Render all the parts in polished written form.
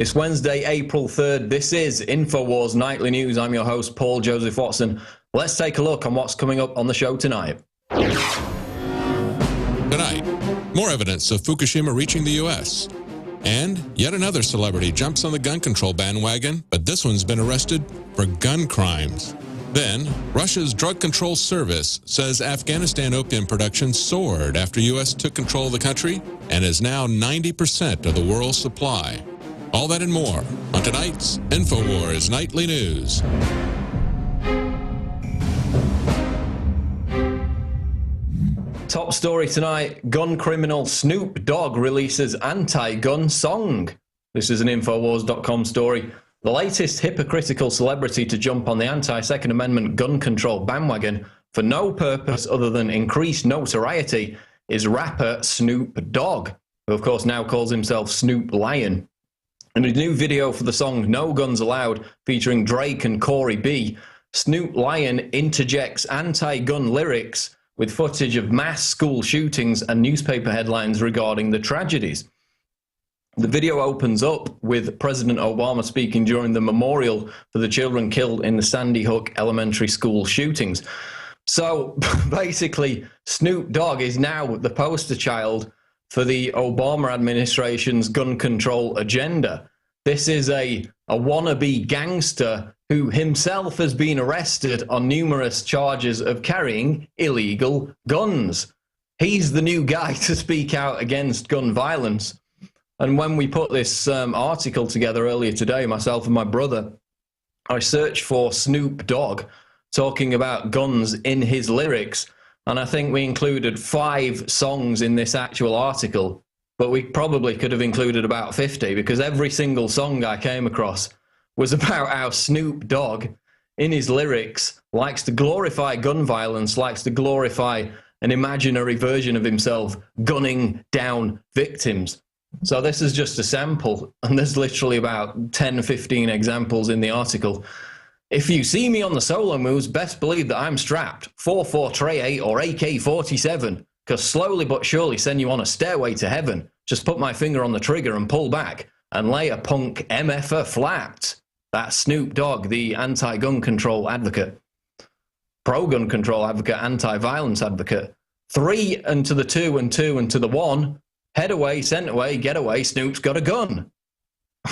It's Wednesday, April 3rd. This is Infowars Nightly News. I'm your host, Paul Joseph Watson. Let's take a look on what's coming up on the show tonight. Tonight, more evidence of Fukushima reaching the U.S. And yet another celebrity jumps on the gun control bandwagon, but this one's been arrested for gun crimes. Then, Russia's Drug Control Service says Afghanistan opium production soared after U.S. took control of the country and is now 90% of the world's supply. All that and more on tonight's Infowars Nightly News. Top story tonight, gun criminal Snoop Dogg releases anti-gun song. This is an Infowars.com story. The latest hypocritical celebrity to jump on the anti-Second Amendment gun control bandwagon for no purpose other than increased notoriety is rapper Snoop Dogg, who of course now calls himself Snoop Lion. In a new video for the song No Guns Allowed, featuring Drake and Corey B, Snoop Lion interjects anti-gun lyrics with footage of mass school shootings and newspaper headlines regarding the tragedies. The video opens up with President Obama speaking during the memorial for the children killed in the Sandy Hook Elementary School shootings. So basically, Snoop Dogg is now the poster child for the Obama administration's gun control agenda. This is a wannabe gangster who himself has been arrested on numerous charges of carrying illegal guns. He's the new guy to speak out against gun violence. And when we put this article together earlier today, myself and my brother, I searched for Snoop Dogg talking about guns in his lyrics. And I think we included 5 songs in this actual article, but we probably could have included about 50 because every single song I came across was about how Snoop Dogg, in his lyrics, likes to glorify gun violence, likes to glorify an imaginary version of himself gunning down victims. So this is just a sample, and there's literally about 10, 15 examples in the article. If you see me on the solo moves, best believe that I'm strapped. 4.4 Tray 8 or AK-47, because slowly but surely send you on a stairway to heaven. Just put my finger on the trigger and pull back, and lay a punk MFer flat. That's Snoop Dogg, the anti-gun control advocate. Pro-gun control advocate, anti-violence advocate. 3 and to the 2 and 2 and to the 1. Head away, sent away, get away, Snoop's got a gun.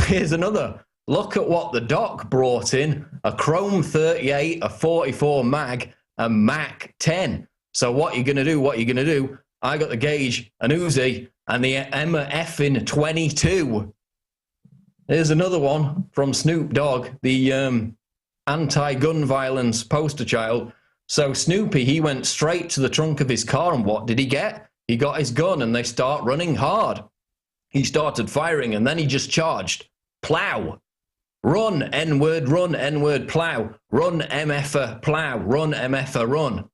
Here's another. Look at what the doc brought in. A Chrome 38, a 44 mag, a Mac 10. So what you going to do? I got the Gauge, an Uzi, and the Emma effing 22. Here's another one from Snoop Dogg, the anti-gun violence poster child. So Snoopy, he went straight to the trunk of his car, and what did he get? He got his gun, and they start running hard. He started firing, and then he just charged. Plow. Run, N-word, plow. Run, MFer, plow. Run, MFer, run.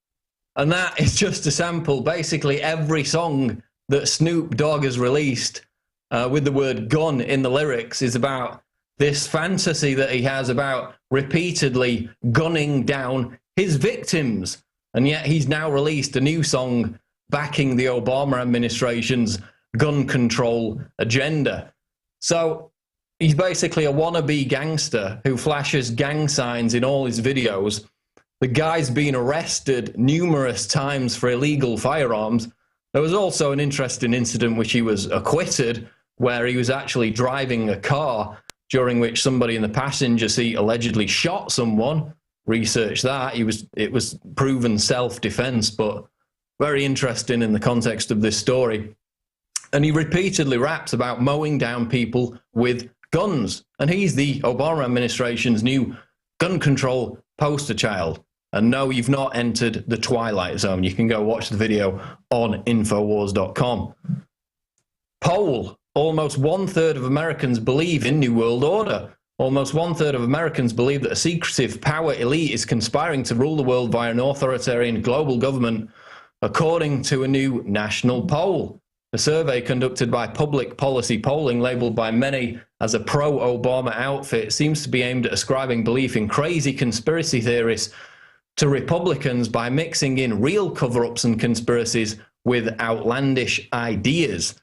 And that is just a sample. Basically, every song that Snoop Dogg has released with the word gun in the lyrics is about this fantasy that he has about repeatedly gunning down his victims. And yet he's now released a new song backing the Obama administration's gun control agenda. So he's basically a wannabe gangster who flashes gang signs in all his videos. The guy's been arrested numerous times for illegal firearms. There was also an interesting incident which he was acquitted, where he was actually driving a car during which somebody in the passenger seat allegedly shot someone. Research that. It was proven self-defense, but very interesting in the context of this story. And he repeatedly raps about mowing down people with guns. And he's the Obama administration's new gun control poster child. And no, you've not entered the Twilight Zone. You can go watch the video on Infowars.com. Poll. Almost 1/3 of Americans believe in New World Order. Almost 1/3 of Americans believe that a secretive power elite is conspiring to rule the world via an authoritarian global government, according to a new national poll. A survey conducted by Public Policy Polling, labeled by many as a pro-Obama outfit, seems to be aimed at ascribing belief in crazy conspiracy theories to Republicans by mixing in real cover-ups and conspiracies with outlandish ideas.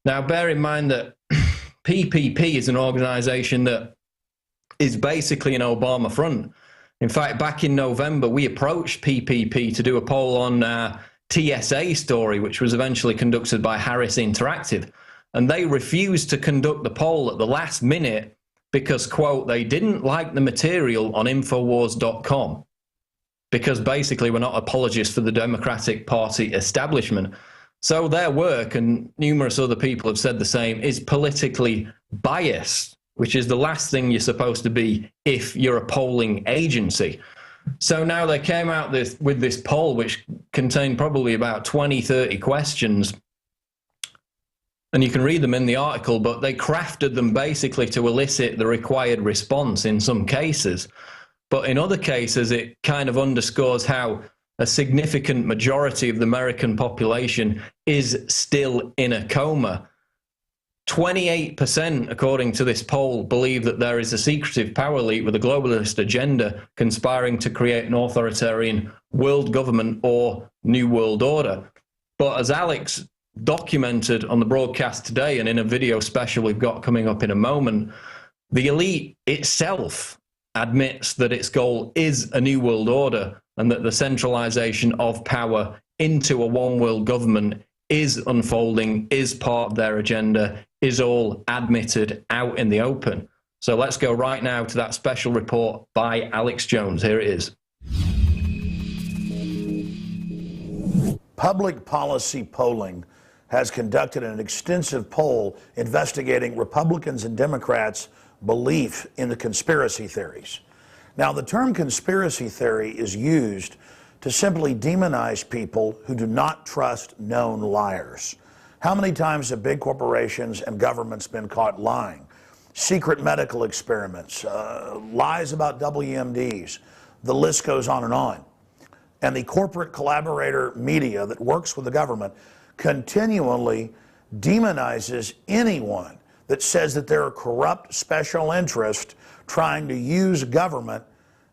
Now, bear in mind that PPP is an organization that is basically an Obama front. In fact, back in November, we approached PPP to do a poll on TSA story, which was eventually conducted by Harris Interactive. And they refused to conduct the poll at the last minute because, quote, they didn't like the material on Infowars.com. Because basically we're not apologists for the Democratic Party establishment. So their work, and numerous other people have said the same, is politically biased, which is the last thing you're supposed to be if you're a polling agency. So now they came out with this poll, which contained probably about 20, 30 questions. And you can read them in the article, but they crafted them basically to elicit the required response in some cases. But in other cases, it kind of underscores how a significant majority of the American population is still in a coma. 28%, according to this poll, believe that there is a secretive power elite with a globalist agenda conspiring to create an authoritarian world government or new world order. But as Alex documented on the broadcast today and in a video special we've got coming up in a moment, the elite itself admits that its goal is a new world order and that the centralization of power into a one world government is unfolding, is part of their agenda, is all admitted out in the open. So let's go right now to that special report by Alex Jones. Here it is. Public policy polling has conducted an extensive poll investigating Republicans and Democrats' belief in the conspiracy theories. Now, the term conspiracy theory is used to simply demonize people who do not trust known liars. How many times have big corporations and governments been caught lying? Secret medical experiments, lies about WMDs, the list goes on. And the corporate collaborator media that works with the government continually demonizes anyone that says that they're a corrupt special interest trying to use government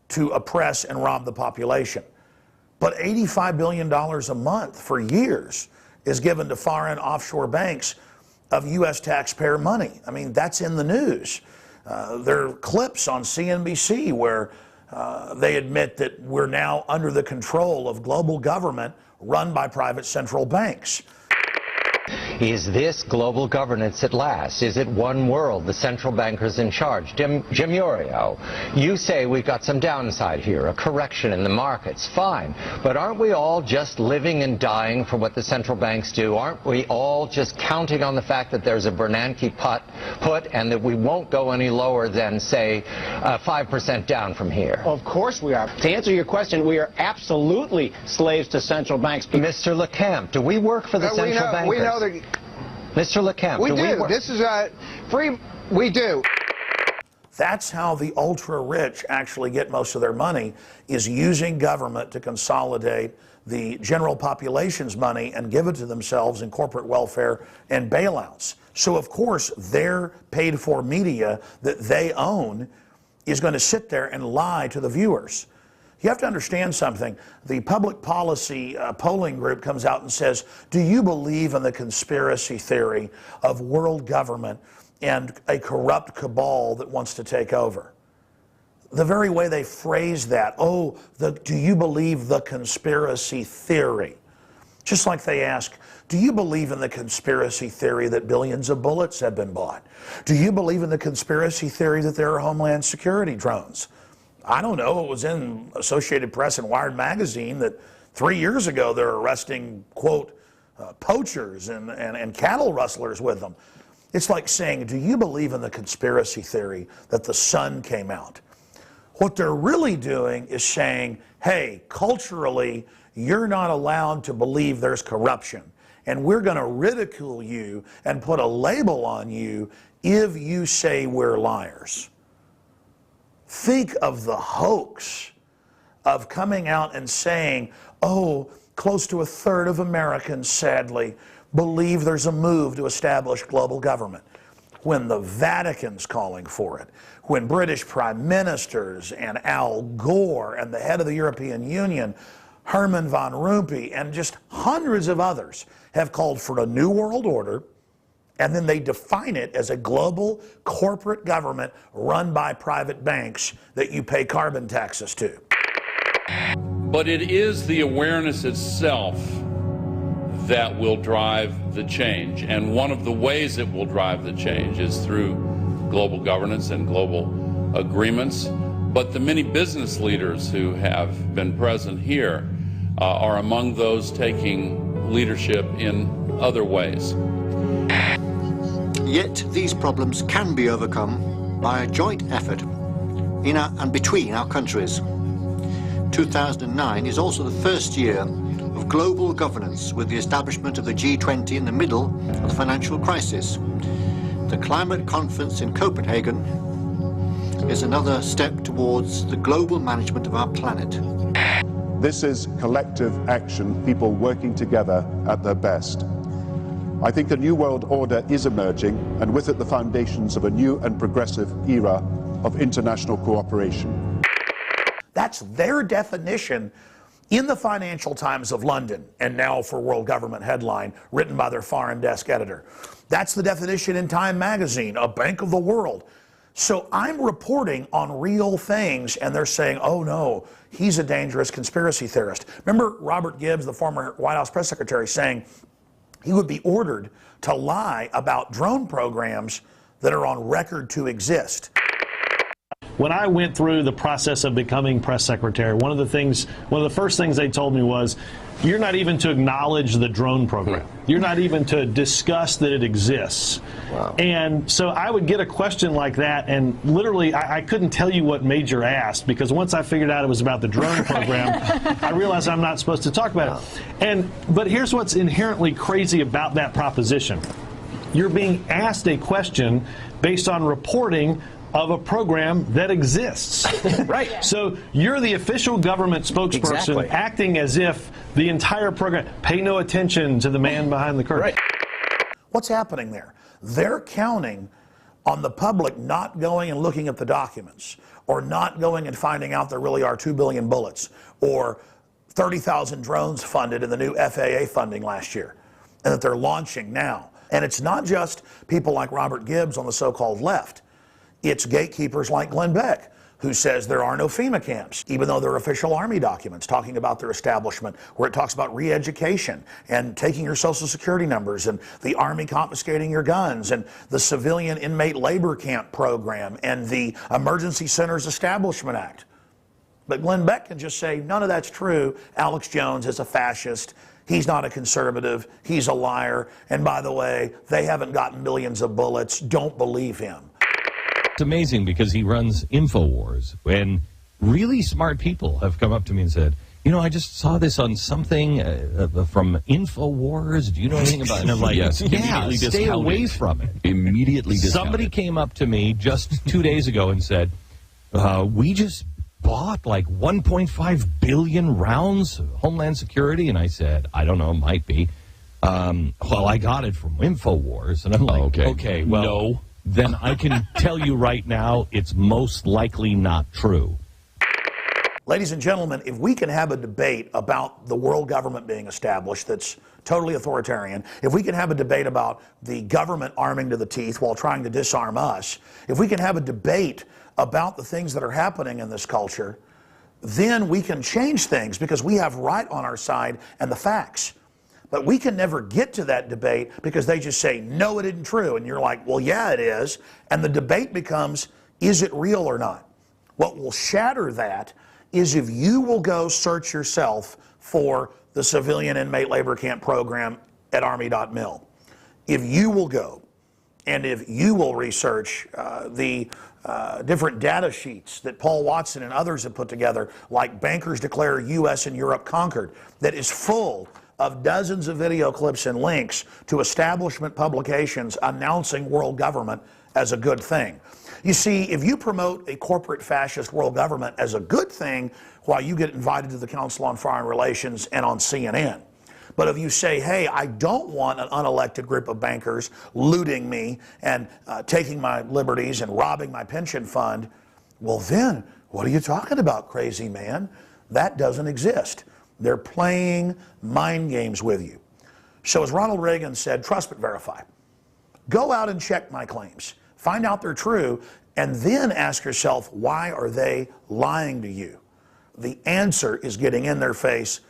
to oppress and rob the population. But $85 billion a month for years is given to foreign offshore banks of U.S. taxpayer money. I mean, that's in the news. There are clips on CNBC where they admit that we're now under the control of global government run by private central banks. Is this global governance at last? Is it one world, the central bankers in charge? Jim Urio, you say we've got some downside here, a correction in the markets. Fine. But aren't we all just living and dying for what the central banks do? Aren't we all just counting on the fact that there's a Bernanke put and that we won't go any lower than, say, 5% down from here? Of course we are. To answer your question, we are absolutely slaves to central banks. Mr. LeCamp, do we work for the central bankers? We know that. Mr. LeCamp, we do. This is free. We do. That's how the ultra-rich actually get most of their money, is using government to consolidate the general population's money and give it to themselves in corporate welfare and bailouts. So, of course, their paid-for media that they own is going to sit there and lie to the viewers. You have to understand something. The public policy polling group comes out and says, do you believe in the conspiracy theory of world government and a corrupt cabal that wants to take over? The very way they phrase that, do you believe the conspiracy theory? Just like they ask, do you believe in the conspiracy theory that billions of bullets have been bought? Do you believe in the conspiracy theory that there are Homeland Security drones? I don't know, it was in Associated Press and Wired magazine that 3 years ago they're arresting, quote, poachers and cattle rustlers with them. It's like saying, do you believe in the conspiracy theory that the sun came out? What they're really doing is saying, hey, culturally, you're not allowed to believe there's corruption, and we're going to ridicule you and put a label on you if you say we're liars. Think of the hoax of coming out and saying, close to a third of Americans, sadly, believe there's a move to establish global government, when the Vatican's calling for it, when British prime ministers and Al Gore and the head of the European Union, Herman van Rompuy, and just hundreds of others have called for a new world order, And then they define it as a global corporate government run by private banks that you pay carbon taxes to. But it is the awareness itself that will drive the change. And one of the ways it will drive the change is through global governance and global agreements. But the many business leaders who have been present here are among those taking leadership in other ways. Yet these problems can be overcome by a joint effort in and between our countries. 2009 is also the first year of global governance, with the establishment of the G20 in the middle of the financial crisis. The climate conference in Copenhagen is another step towards the global management of our planet. This is collective action, people working together at their best. I think a new world order is emerging, and with it the foundations of a new and progressive era of international cooperation. That's their definition in the Financial Times of London, and now for World Government headline, written by their foreign desk editor. That's the definition in Time magazine, a bank of the world. So I'm reporting on real things, and they're saying, oh no, he's a dangerous conspiracy theorist. Remember Robert Gibbs, the former White House press secretary, saying he would be ordered to lie about drone programs that are on record to exist. When I went through the process of becoming press secretary, one of the first things they told me was, you're not even to acknowledge the drone program. You're not even to discuss that it exists. Wow. And so I would get a question like that, and literally I couldn't tell you what major asked, because once I figured out it was about the drone program, I realized I'm not supposed to talk about it. But here's what's inherently crazy about that proposition. You're being asked a question based on reporting of a program that exists. Right. So you're the official government spokesperson acting as if the entire program, pay no attention to the man behind the curtain. Right. What's happening there? They're counting on the public not going and looking at the documents, or not going and finding out there really are 2 billion bullets, or 30,000 drones funded in the new FAA funding last year, and that they're launching now. And it's not just people like Robert Gibbs on the so-called left. It's gatekeepers like Glenn Beck, who says there are no FEMA camps, even though there are official Army documents talking about their establishment, where it talks about re-education and taking your Social Security numbers, and the Army confiscating your guns, and the Civilian Inmate Labor Camp Program, and the Emergency Centers Establishment Act. But Glenn Beck can just say, none of that's true. Alex Jones is a fascist. He's not a conservative. He's a liar. And by the way, they haven't gotten millions of bullets. Don't believe him. It's amazing because he runs Infowars, and really smart people have come up to me and said, you know, I just saw this on something from Infowars. Do you know anything about it? And I'm like, yes, yeah, stay away from it. Immediately discounted. Somebody came up to me just 2 days ago and said, we just bought like 1.5 billion rounds of Homeland Security. And I said, I don't know, might be. Well, I got it from Infowars. And I'm like, okay, well, no. Then I can tell you right now, it's most likely not true. Ladies and gentlemen, if we can have a debate about the world government being established that's totally authoritarian, if we can have a debate about the government arming to the teeth while trying to disarm us, if we can have a debate about the things that are happening in this culture, then we can change things, because we have right on our side and the facts. But we can never get to that debate because they just say, no, it isn't true. And you're like, well, yeah, it is. And the debate becomes, is it real or not? What will shatter that is if you will go search yourself for the Civilian Inmate Labor Camp Program at Army.mil. If you will go, and if you will research the different data sheets that Paul Watson and others have put together, like Bankers Declare U.S. and Europe Conquered, that is full of dozens of video clips and links to establishment publications announcing world government as a good thing. You see, if you promote a corporate fascist world government as a good thing, while you get invited to the Council on Foreign Relations and on CNN. But if you say, hey, I don't want an unelected group of bankers looting me and taking my liberties and robbing my pension fund, well then, what are you talking about, crazy man? That doesn't exist. They're playing mind games with you. So as Ronald Reagan said, trust but verify. Go out and check my claims. Find out they're true, and then ask yourself, why are they lying to you? The answer is getting in their face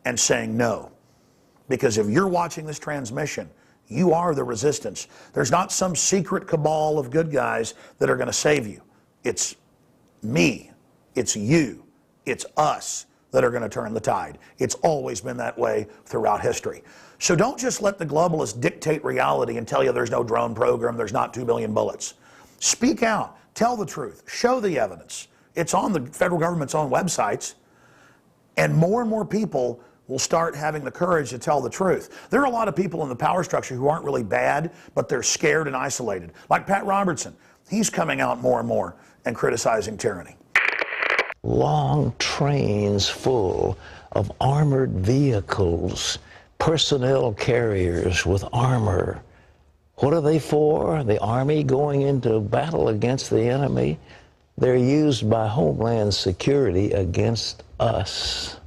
and saying no. Because if you're watching this transmission, you are the resistance. There's not some secret cabal of good guys that are going to save you. It's me. It's you. It's us that are going to turn the tide. It's always been that way throughout history. So don't just let the globalists dictate reality and tell you there's no drone program, there's not 2 billion bullets. Speak out. Tell the truth. Show the evidence. It's on the federal government's own websites. And more people will start having the courage to tell the truth. There are a lot of people in the power structure who aren't really bad, but they're scared and isolated. Like Pat Robertson. He's coming out more and more and criticizing tyranny. Long trains full of armored vehicles, personnel carriers with armor. What are they for? The Army going into battle against the enemy? They're used by Homeland Security against us.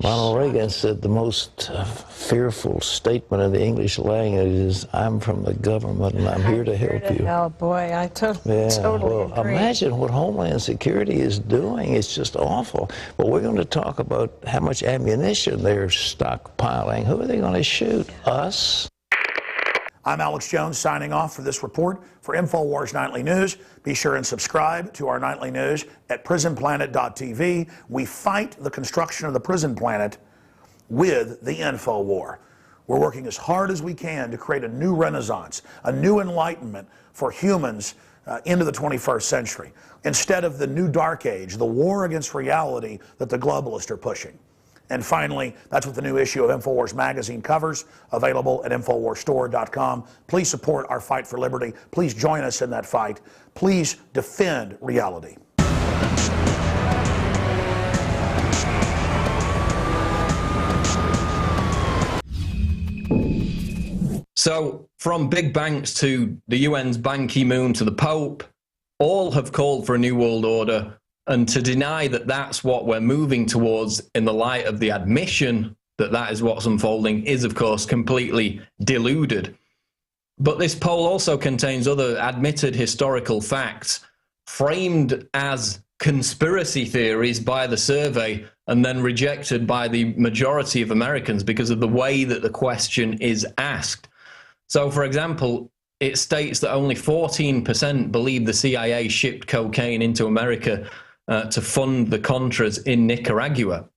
Ronald Reagan said the most fearful statement in the English language is, I'm from the government and I'm here to help you. Oh boy, I totally agree. Imagine what Homeland Security is doing. It's just awful. But we're going to talk about how much ammunition they're stockpiling. Who are they going to shoot? Us? I'm Alex Jones signing off for this report. For Infowars Nightly News, be sure and subscribe to our nightly news at prisonplanet.tv. We fight the construction of the prison planet with the info war. We're working as hard as we can to create a new renaissance, a new enlightenment for humans into the 21st century, instead of the new dark age, the war against reality that the globalists are pushing. And finally, that's what the new issue of Infowars magazine covers, available at InfoWarsStore.com. Please support our fight for liberty. Please join us in that fight. Please defend reality. So, from big banks to the UN's Ban Ki-moon to the Pope, all have called for a new world order. And to deny that that's what we're moving towards in the light of the admission that that is what's unfolding is, of course, completely deluded. But this poll also contains other admitted historical facts framed as conspiracy theories by the survey and then rejected by the majority of Americans because of the way that the question is asked. So, for example, it states that only 14% believe the CIA shipped cocaine into America to fund the Contras in Nicaragua.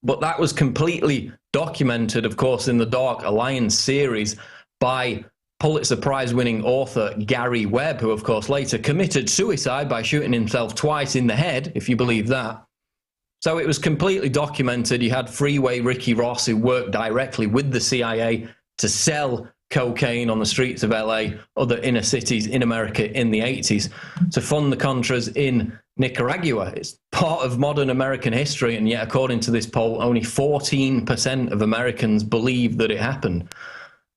But that was completely documented, of course, in the Dark Alliance series by Pulitzer Prize-winning author Gary Webb, who, of course, later committed suicide by shooting himself twice in the head, if you believe that. So it was completely documented. You had Freeway Ricky Ross, who worked directly with the CIA to sell cocaine on the streets of LA, other inner cities in America in the 80s, to fund the Contras in Nicaragua. It's part of modern American history, and yet, according to this poll, only 14% of Americans believe that it happened.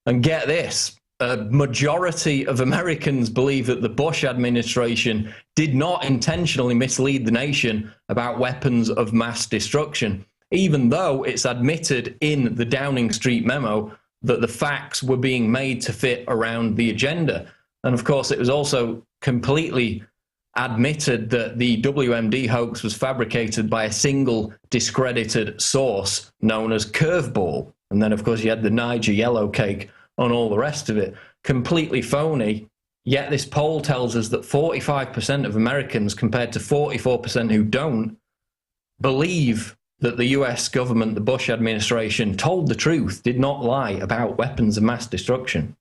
And get this, a majority of Americans believe that the Bush administration did not intentionally mislead the nation about weapons of mass destruction, even though it's admitted in the Downing Street memo that the facts were being made to fit around the agenda. And of course, it was also completely admitted that the WMD hoax was fabricated by a single discredited source known as Curveball. And then, of course, you had the Niger yellow cake on all the rest of it. Completely phony. Yet this poll tells us that 45% of Americans, compared to 44% who don't, believe that the US government, the Bush administration, told the truth, did not lie about weapons of mass destruction.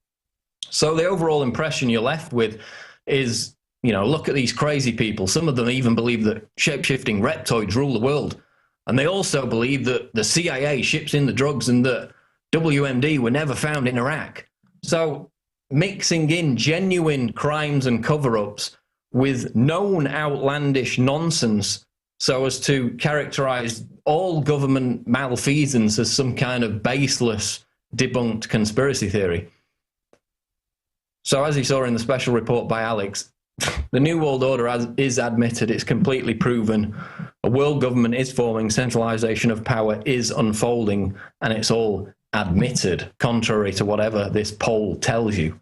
So the overall impression you're left with is, you know, look at these crazy people. Some of them even believe that shape-shifting reptoids rule the world. And they also believe that the CIA ships in the drugs and that WMD were never found in Iraq. So mixing in genuine crimes and cover-ups with known outlandish nonsense so as to characterize all government malfeasance as some kind of baseless, debunked conspiracy theory. So as you saw in the special report by Alex, the New World Order is admitted, it's completely proven. A world government is forming, centralization of power is unfolding, and it's all admitted, contrary to whatever this poll tells you.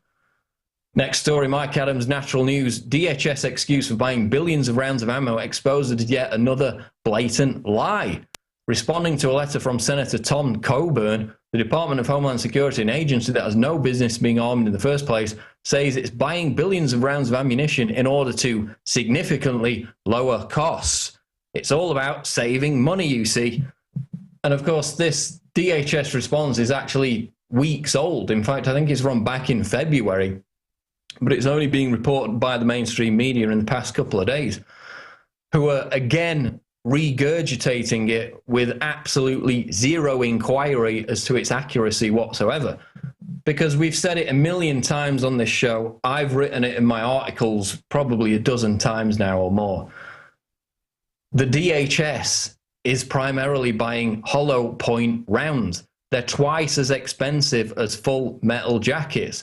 Next story, Mike Adams, Natural News. DHS excuse for buying billions of rounds of ammo exposes yet another blatant lie. Responding to a letter from Senator Tom Coburn, the Department of Homeland Security, an agency that has no business being armed in the first place, says it's buying billions of rounds of ammunition in order to significantly lower costs. It's all about saving money, you see. And of course, this DHS response is actually weeks old. In fact, I think it's from back in February, but it's only being reported by the mainstream media in the past couple of days, who are again regurgitating it with absolutely zero inquiry as to its accuracy whatsoever. Because we've said it a million times on this show. I've written it in my articles probably a dozen times now or more. The DHS is primarily buying hollow point rounds. They're twice as expensive as full metal jackets.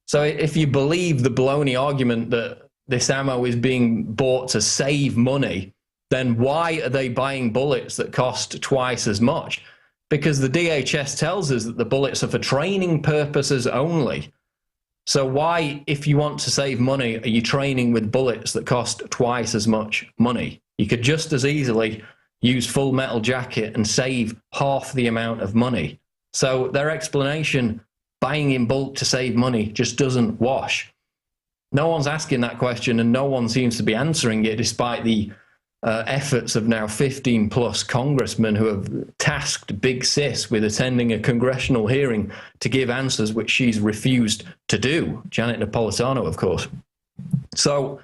So if you believe the baloney argument that this ammo is being bought to save money, then why are they buying bullets that cost twice as much? Because the DHS tells us that the bullets are for training purposes only. So why, if you want to save money, are you training with bullets that cost twice as much money? You could just as easily use full metal jacket and save half the amount of money. So their explanation, buying in bulk to save money, just doesn't wash. No one's asking that question, and no one seems to be answering it, despite the efforts of now 15 plus congressmen who have tasked Big Sis with attending a congressional hearing to give answers which she's refused to do. Janet Napolitano, of course. So,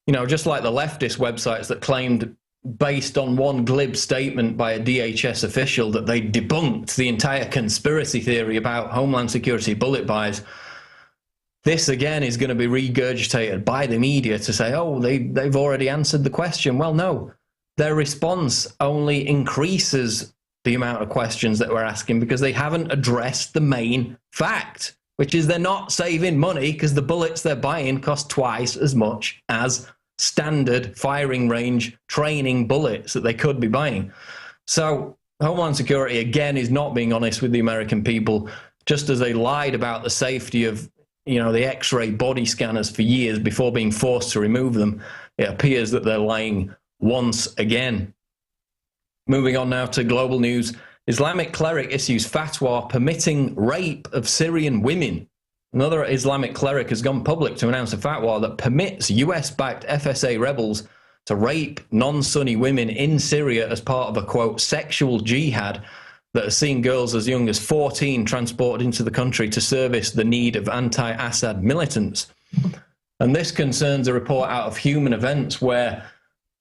you know, just like the leftist websites that claimed, based on one glib statement by a DHS official, that they debunked the entire conspiracy theory about Homeland Security bullet buys, this again is going to be regurgitated by the media to say, oh, they've already answered the question. Well, no, their response only increases the amount of questions that we're asking, because they haven't addressed the main fact, which is they're not saving money because the bullets they're buying cost twice as much as standard firing range training bullets that they could be buying. So Homeland Security, again, is not being honest with the American people, just as they lied about the safety of, you know, the X-ray body scanners for years before being forced to remove them. It appears that they're lying once again. Moving on now to global news. Islamic cleric issues fatwa permitting rape of Syrian women. Another Islamic cleric has gone public to announce a fatwa that permits US-backed FSA rebels to rape non-Sunni women in Syria as part of a, quote, sexual jihad that has seen girls as young as 14 transported into the country to service the need of anti-Assad militants. And this concerns a report out of Human Events where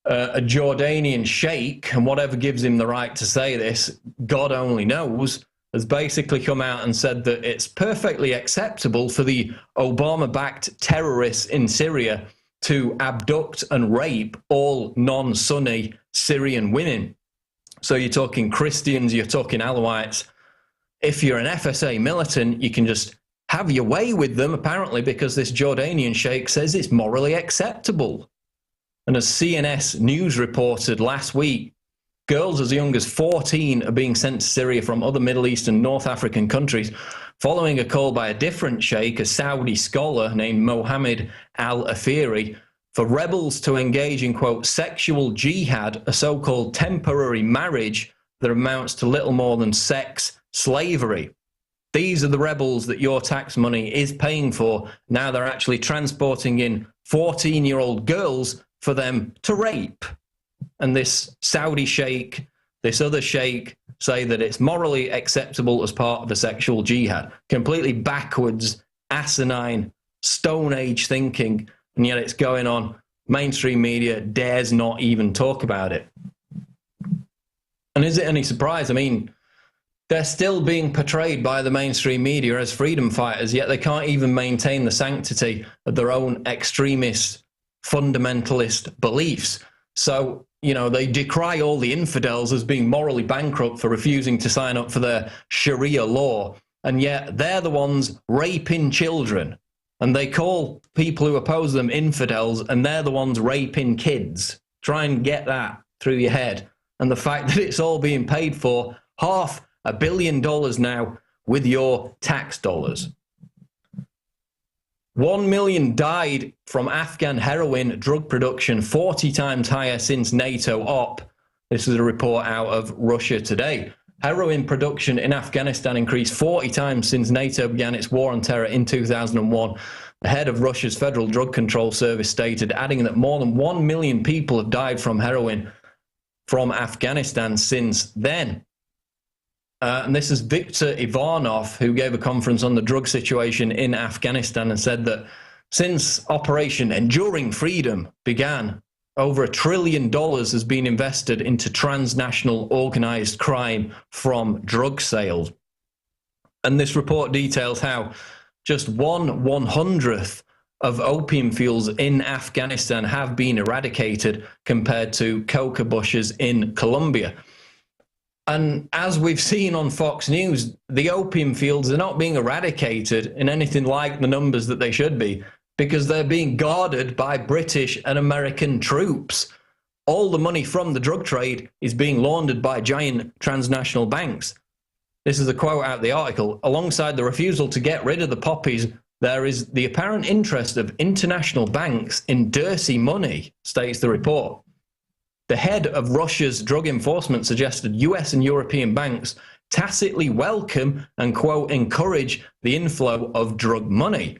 a Jordanian sheikh, and whatever gives him the right to say this, God only knows, has basically come out and said that it's perfectly acceptable for the Obama-backed terrorists in Syria to abduct and rape all non-Sunni Syrian women. So you're talking Christians, you're talking Alawites. If you're an FSA militant, you can just have your way with them, apparently, because this Jordanian sheikh says it's morally acceptable. And as CNS News reported last week, girls as young as 14 are being sent to Syria from other Middle East and North African countries, following a call by a different sheikh, a Saudi scholar named Mohammed Al-Afiri, for rebels to engage in, quote, sexual jihad, a so-called temporary marriage that amounts to little more than sex slavery. These are the rebels that your tax money is paying for. Now they're actually transporting in 14-year-old girls for them to rape. And this Saudi sheikh, this other sheikh, say that it's morally acceptable as part of a sexual jihad. Completely backwards, asinine, Stone Age thinking, and yet it's going on. Mainstream media dares not even talk about it. And is it any surprise? I mean, they're still being portrayed by the mainstream media as freedom fighters, yet they can't even maintain the sanctity of their own extremist, fundamentalist beliefs. So, you know, they decry all the infidels as being morally bankrupt for refusing to sign up for their Sharia law, and yet they're the ones raping children. And they call people who oppose them infidels, and they're the ones raping kids. Try and get that through your head. And the fact that it's all being paid for, $500 million now with your tax dollars. 1 million died from Afghan heroin drug production, 40 times higher since NATO op. This is a report out of Russia Today. Heroin production in Afghanistan increased 40 times since NATO began its war on terror in 2001. The head of Russia's Federal Drug Control Service stated, adding that more than 1 million people have died from heroin from Afghanistan since then. And this is Viktor Ivanov, who gave a conference on the drug situation in Afghanistan and said that since Operation Enduring Freedom began, over $1 trillion has been invested into transnational organized crime from drug sales. And this report details how just 1/100th of opium fields in Afghanistan have been eradicated compared to coca bushes in Colombia. And as we've seen on Fox News, the opium fields are not being eradicated in anything like the numbers that they should be, because they're being guarded by British and American troops. All the money from the drug trade is being laundered by giant transnational banks. This is a quote out of the article. Alongside the refusal to get rid of the poppies, there is the apparent interest of international banks in dirty money, states the report. The head of Russia's drug enforcement suggested US and European banks tacitly welcome and, quote, encourage the inflow of drug money.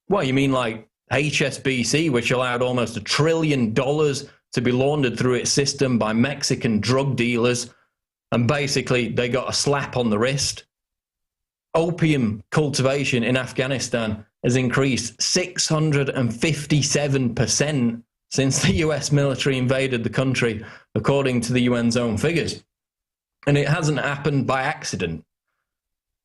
Well, you mean like HSBC, which allowed almost $1 trillion to be laundered through its system by Mexican drug dealers, and basically they got a slap on the wrist. Opium cultivation in Afghanistan has increased 657% since the US military invaded the country, according to the UN's own figures. And it hasn't happened by accident.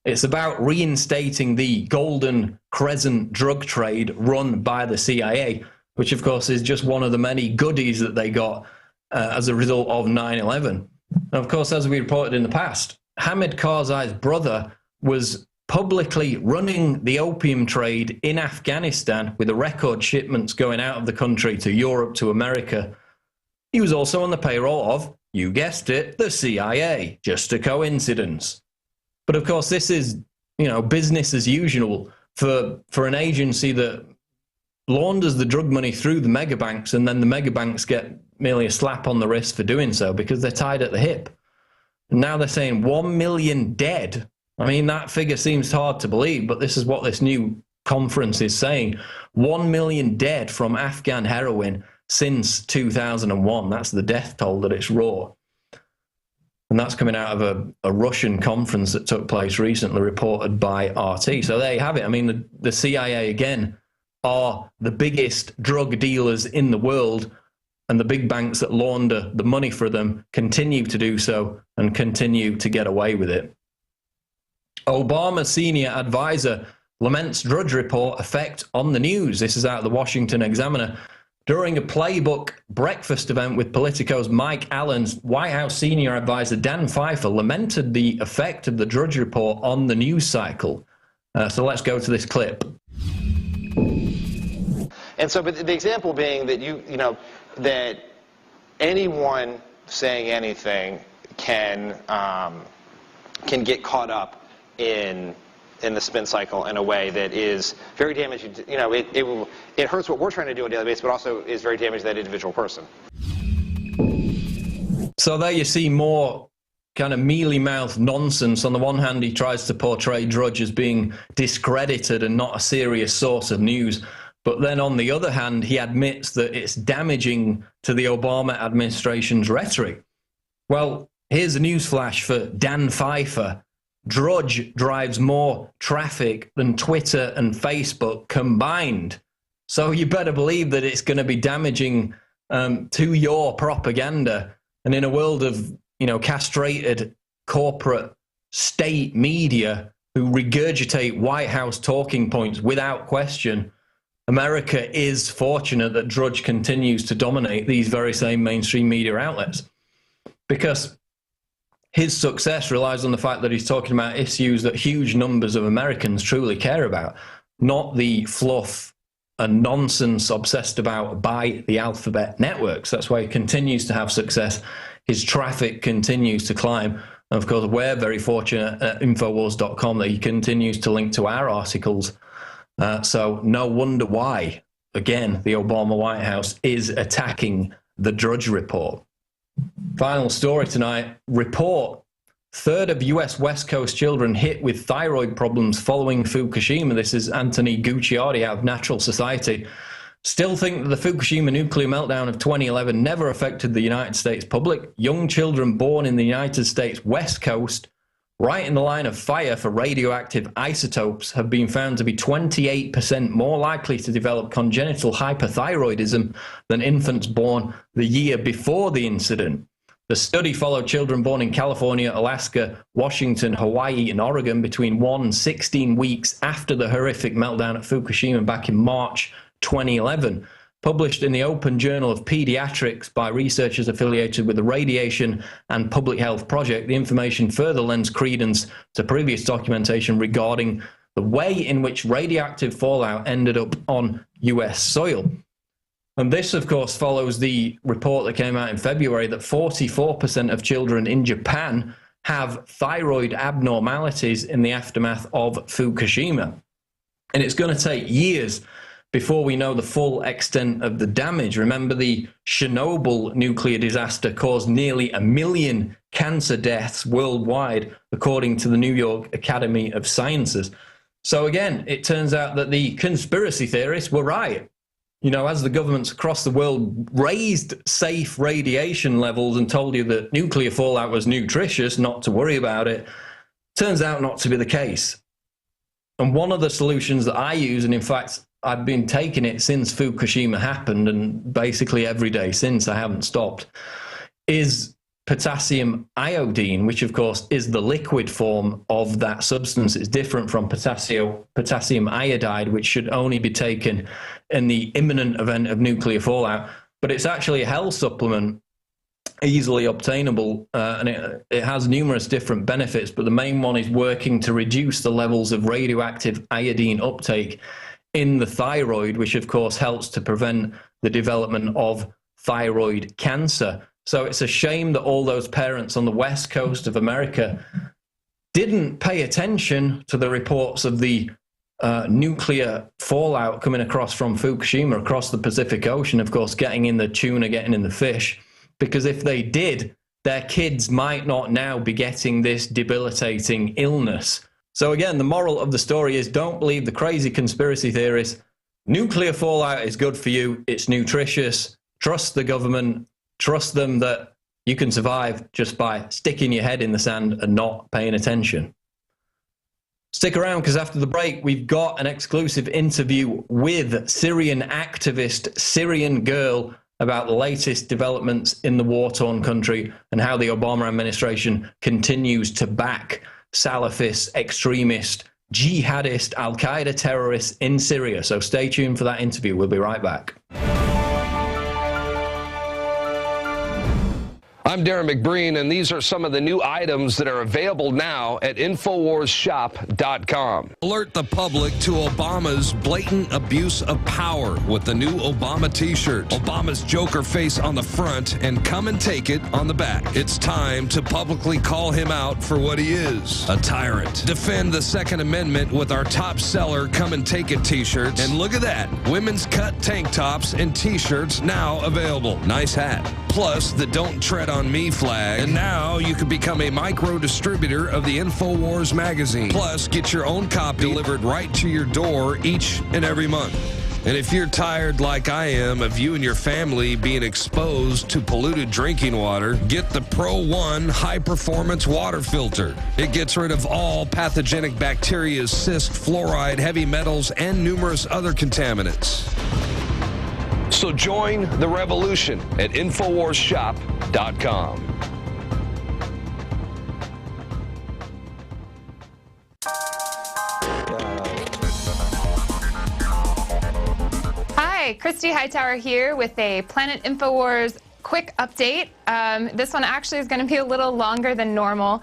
It's about reinstating the Golden Crescent drug trade run by the CIA, which of course is just one of the many goodies that they got as a result of 9/11. And of course, as we reported in the past, Hamid Karzai's brother was publicly running the opium trade in Afghanistan with the record shipments going out of the country to Europe, to America. He was also on the payroll of, you guessed it, the CIA. Just a coincidence. But of course, this is, business as usual for an agency that launders the drug money through the mega banks, and then the mega banks get merely a slap on the wrist for doing so because they're tied at the hip. And now they're saying 1 million dead. I mean, that figure seems hard to believe, but this is what this new conference is saying. 1 million dead from Afghan heroin since 2001. That's the death toll at its raw. And that's coming out of a Russian conference that took place recently, reported by RT. So there you have it. I mean, the CIA, again, are the biggest drug dealers in the world, and the big banks that launder the money for them continue to do so and continue to get away with it. Obama senior advisor laments Drudge Report effect on the news. This is out of the Washington Examiner. During a Playbook breakfast event with Politico's Mike Allen's White House senior advisor Dan Pfeiffer lamented the effect of the Drudge Report on the news cycle. So let's go to this clip. And so, but the example being that that anyone saying anything can get caught up in the spin cycle in a way that is very damaging. It hurts what we're trying to do on a daily basis, but also is very damaging to that individual person. So there you see more kind of mealy-mouthed nonsense. On the one hand, he tries to portray Drudge as being discredited and not a serious source of news. But then on the other hand, he admits that it's damaging to the Obama administration's rhetoric. Well, here's a newsflash for Dan Pfeiffer. Drudge drives more traffic than Twitter and Facebook combined. So you better believe that it's going to be damaging to your propaganda. And in a world of, castrated corporate state media who regurgitate White House talking points without question, America is fortunate that Drudge continues to dominate these very same mainstream media outlets, because his success relies on the fact that he's talking about issues that huge numbers of Americans truly care about, not the fluff and nonsense obsessed about by the alphabet networks. That's why he continues to have success. His traffic continues to climb. And of course, we're very fortunate at Infowars.com that he continues to link to our articles So no wonder why, again, the Obama White House is attacking the Drudge Report. Final story tonight. Report: third of U.S. West Coast children hit with thyroid problems following Fukushima. This is Anthony Gucciardi out of Natural Society. Still think that the Fukushima nuclear meltdown of 2011 never affected the United States public. Young children born in the United States West Coast, right in the line of fire for radioactive isotopes, have been found to be 28% more likely to develop congenital hyperthyroidism than infants born the year before the incident. The study followed children born in California, Alaska, Washington, Hawaii, and Oregon between 1 and 16 weeks after the horrific meltdown at Fukushima back in March 2011. Published in the Open Journal of Pediatrics by researchers affiliated with the Radiation and Public Health Project, the information further lends credence to previous documentation regarding the way in which radioactive fallout ended up on US soil. And this, of course, follows the report that came out in February that 44% of children in Japan have thyroid abnormalities in the aftermath of Fukushima. And it's going to take years before we know the full extent of the damage. Remember, the Chernobyl nuclear disaster caused nearly 1 million cancer deaths worldwide, according to the New York Academy of Sciences. So again, it turns out that the conspiracy theorists were right. You know, as the governments across the world raised safe radiation levels and told you that nuclear fallout was nutritious, not to worry about it, turns out not to be the case. And one of the solutions that I use, and in fact, I've been taking it since Fukushima happened, and basically every day since, I haven't stopped, is potassium iodine, which of course is the liquid form of that substance. It's different from potassium iodide, which should only be taken in the imminent event of nuclear fallout. But it's actually a health supplement, easily obtainable, and it has numerous different benefits, but the main one is working to reduce the levels of radioactive iodine uptake in the thyroid, which of course helps to prevent the development of thyroid cancer. So it's a shame that all those parents on the west coast of America didn't pay attention to the reports of the nuclear fallout coming across from Fukushima across the Pacific Ocean, of course, getting in the tuna, getting in the fish, because if they did, their kids might not now be getting this debilitating illness. So again, the moral of the story is don't believe the crazy conspiracy theorists. Nuclear fallout is good for you. It's nutritious. Trust the government. Trust them that you can survive just by sticking your head in the sand and not paying attention. Stick around, because after the break, we've got an exclusive interview with Syrian activist Syrian Girl about the latest developments in the war-torn country and how the Obama administration continues to back Salafist, extremist, jihadist, al-Qaeda terrorists in Syria. So stay tuned for that interview. We'll be right back. I'm Darren McBreen, and these are some of the new items that are available now at InfoWarsShop.com. Alert the public to Obama's blatant abuse of power with the new Obama t-shirt. Obama's Joker face on the front and come and take it on the back. It's time to publicly call him out for what he is, a tyrant. Defend the Second Amendment with our top seller Come and Take It t-shirts. And look at that, women's cut tank tops and t-shirts now available. Nice hat. Plus the Don't Tread on Me flag. And now you can become a micro distributor of the Infowars magazine. Plus, get your own copy delivered right to your door each and every month. And if you're tired like I am of you and your family being exposed to polluted drinking water, get the Pro One high performance water filter. It gets rid of all pathogenic bacteria, cyst, fluoride, heavy metals, and numerous other contaminants. So join the revolution at InfoWarsShop.com. Hi, Christy Hightower here with a Planet Infowars quick update. This one actually is going to be a little longer than normal.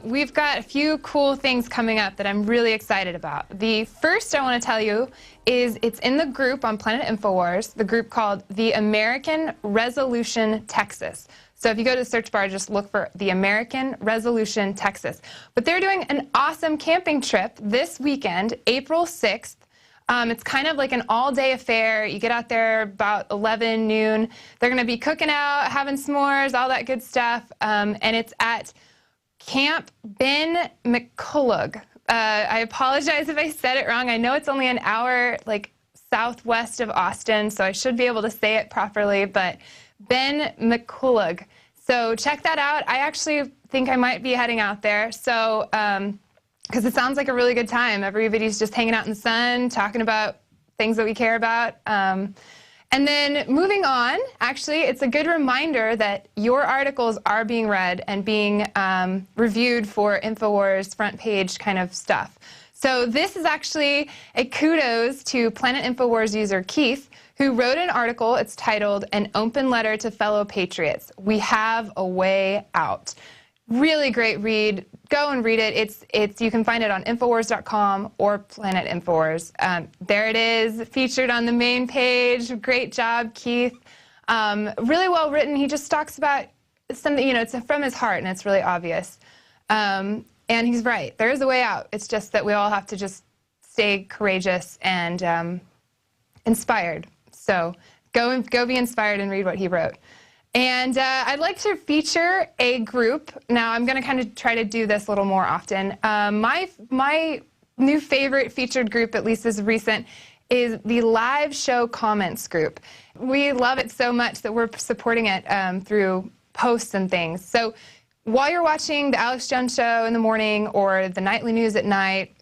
We've got a few cool things coming up that I'm really excited about. The first I want to tell you is it's in the group on Planet Infowars, the group called the American Resolution Texas. So if you go to the search bar, just look for the American Resolution Texas. But they're doing an awesome camping trip this weekend, April 6th, It's kind of like an all-day affair. You get out there about 11, noon. They're going to be cooking out, having s'mores, all that good stuff. And it's at Camp Ben McCullough. I apologize if I said it wrong. I know it's only an hour, like, southwest of Austin, so I should be able to say it properly, but Ben McCullough. So check that out. I actually think I might be heading out there. So, because it sounds like a really good time. Everybody's just hanging out in the sun, talking about things that we care about. And then moving on, actually, it's a good reminder that your articles are being read and being reviewed for Infowars front page kind of stuff. So this is actually a kudos to Planet Infowars user Keith, who wrote an article. It's titled, "An Open Letter to Fellow Patriots. We Have a Way Out." Really great read. Go and read it. You can find it on Infowars.com or Planet Infowars. There it is, featured on the main page. Great job, Keith. Really well written. He just talks about something, you know, it's from his heart, and it's really obvious. And he's right. There is a way out. It's just that we all have to just stay courageous and inspired. So go be inspired and read what he wrote. And I'd like to feature a group. Now, I'm going to kind of try to do this a little more often. My new favorite featured group, at least as recent, is the live show comments group. We love it so much that we're supporting it through posts and things. So while you're watching the Alex Jones Show in the morning or the nightly news at night,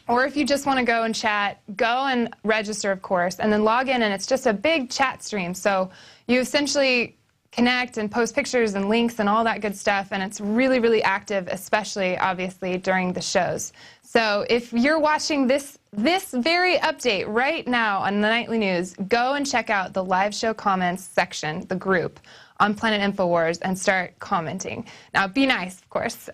or if you just want to go and chat, go and register, of course, and then log in, and it's just a big chat stream. So you essentially connect and post pictures and links and all that good stuff, and it's really, really active, especially, obviously, during the shows. So if you're watching this very update right now on the nightly news, go and check out the live show comments section, the group, on Planet Infowars, and start commenting. Now, be nice, of course.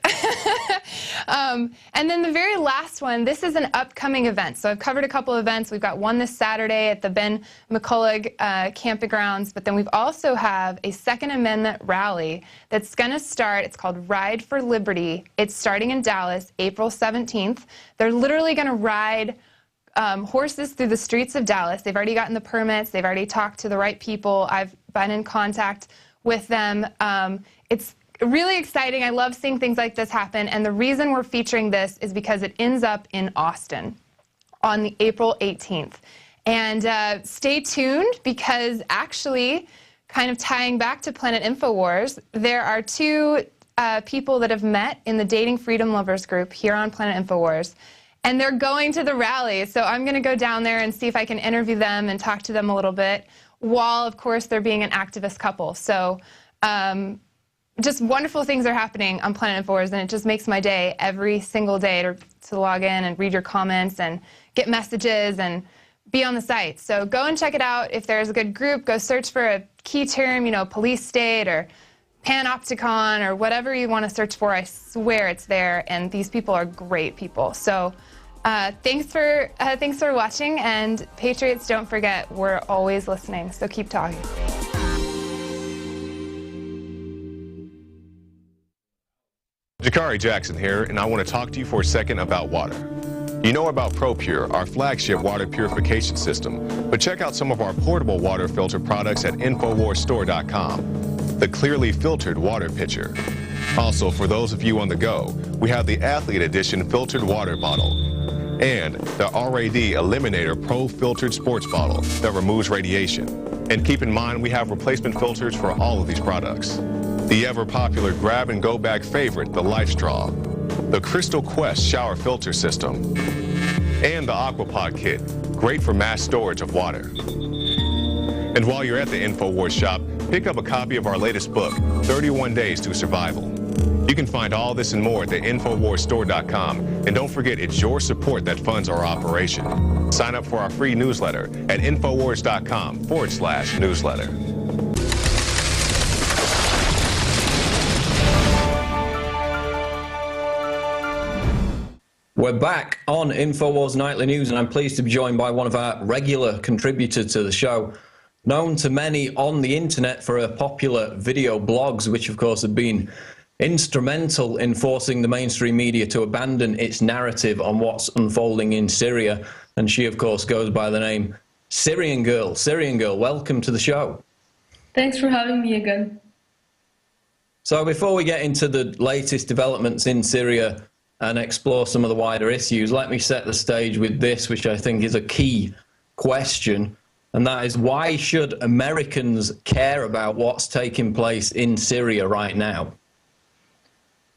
And then the very last one, this is an upcoming event. So I've covered a couple events. We've got one this Saturday at the Ben McCullough camping grounds, but then we've also have a Second Amendment rally that's going to start. It's called Ride for Liberty. It's starting in Dallas, April 17th. They're literally going to ride horses through the streets of Dallas. They've already gotten the permits. They've already talked to the right people. I've been in contact with them. It's really exciting. I love seeing things like this happen, and the reason we're featuring this is because it ends up in Austin on the April 18th. And stay tuned, because actually, kind of tying back to Planet Infowars, there are two people that have met in the Dating Freedom Lovers group here on Planet Infowars, and they're going to the rally. So I'm going to go down there and see if I can interview them and talk to them a little bit, while, of course, they're being an activist couple. So just wonderful things are happening on Planet Infowars, and it just makes my day every single day to log in and read your comments and get messages and be on the site. So go and check it out. If there's a good group, go search for a key term, you know, police state or panopticon or whatever you want to search for. I swear it's there, and these people are great people. So thanks for watching, and Patriots, don't forget, we're always listening, so keep talking. Jakari Jackson here, and I want to talk to you for a second about water. You know about ProPure, our flagship water purification system, but check out some of our portable water filter products at InfoWarsStore.com. The clearly filtered water pitcher. Also, for those of you on the go, we have the Athlete Edition filtered water bottle and the RAD Eliminator Pro filtered sports bottle that removes radiation. And keep in mind, we have replacement filters for all of these products. The ever-popular grab-and-go bag favorite, the Life Straw, the Crystal Quest shower filter system, and the Aquapod kit, great for mass storage of water. And while you're at the InfoWars shop, pick up a copy of our latest book, 31 Days to Survival. You can find all this and more at the InfoWarsStore.com, and don't forget, it's your support that funds our operation. Sign up for our free newsletter at Infowars.com/newsletter. We're back on Infowars Nightly News, and I'm pleased to be joined by one of our regular contributors to the show, known to many on the internet for her popular video blogs, which of course have been instrumental in forcing the mainstream media to abandon its narrative on what's unfolding in Syria. And she, of course, goes by the name Syrian Girl. Syrian Girl, welcome to the show. Thanks for having me again. So before we get into the latest developments in Syria and explore some of the wider issues, let me set the stage with this, which I think is a key question, and that is, why should Americans care about what's taking place in Syria right now?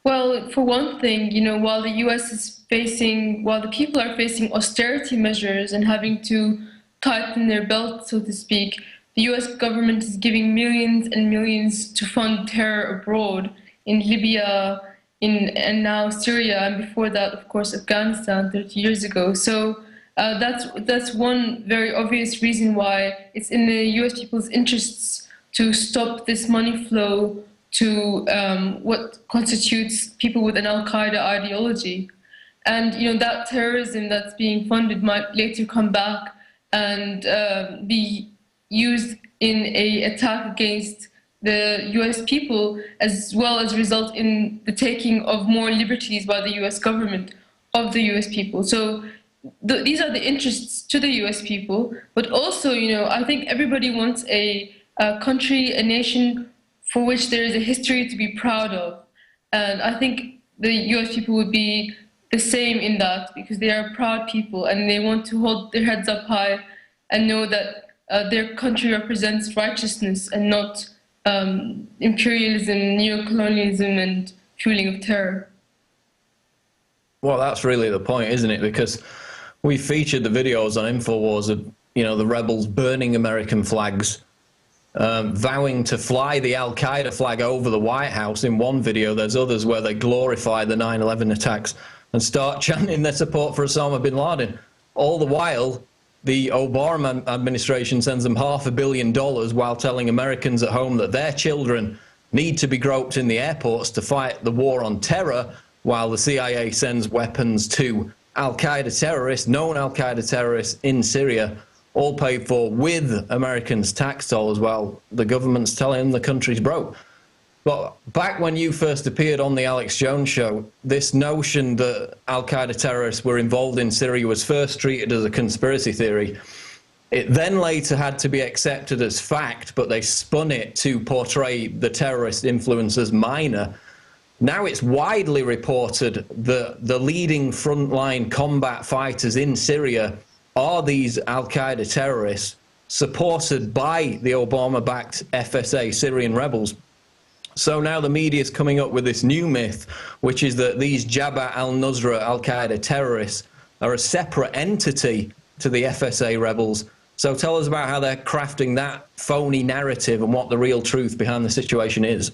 Well, for one thing, while the U.S. while the people are facing austerity measures and having to tighten their belt, so to speak, the U.S. government is giving millions and millions to fund terror abroad in Libya, and now Syria, and before that, of course, Afghanistan 30 years ago. So that's one very obvious reason why it's in the U.S. people's interests to stop this money flow to what constitutes people with an al-Qaeda ideology. And that terrorism that's being funded might later come back and be used in an attack against the U.S. people, as well as result in the taking of more liberties by the U.S. government of the U.S. people. So these are the interests to the U.S. people, but also, I think everybody wants a country, a nation for which there is a history to be proud of. And I think the U.S. people would be the same in that, because they are proud people and they want to hold their heads up high and know that their country represents righteousness and not imperialism, neocolonialism, and fueling of terror. Well, that's really the point, isn't it? Because we featured the videos on Infowars of, the rebels burning American flags, vowing to fly the al-Qaeda flag over the White House in one video. There's others where they glorify the 9/11 attacks and start chanting their support for Osama bin Laden. All the while, the Obama administration sends them $500 million while telling Americans at home that their children need to be groped in the airports to fight the war on terror, while the CIA sends weapons to al-Qaeda terrorists, known al-Qaeda terrorists in Syria, all paid for with Americans' tax dollars, while the government's telling them the country's broke. But back when you first appeared on the Alex Jones show, this notion that al-Qaeda terrorists were involved in Syria was first treated as a conspiracy theory. It then later had to be accepted as fact, but they spun it to portray the terrorist influence as minor. Now it's widely reported that the leading frontline combat fighters in Syria are these al-Qaeda terrorists supported by the Obama-backed FSA Syrian rebels. So now the media is coming up with this new myth, which is that these Jabhat al-Nusra al-Qaeda terrorists are a separate entity to the FSA rebels. So tell us about how they're crafting that phony narrative and what the real truth behind the situation is.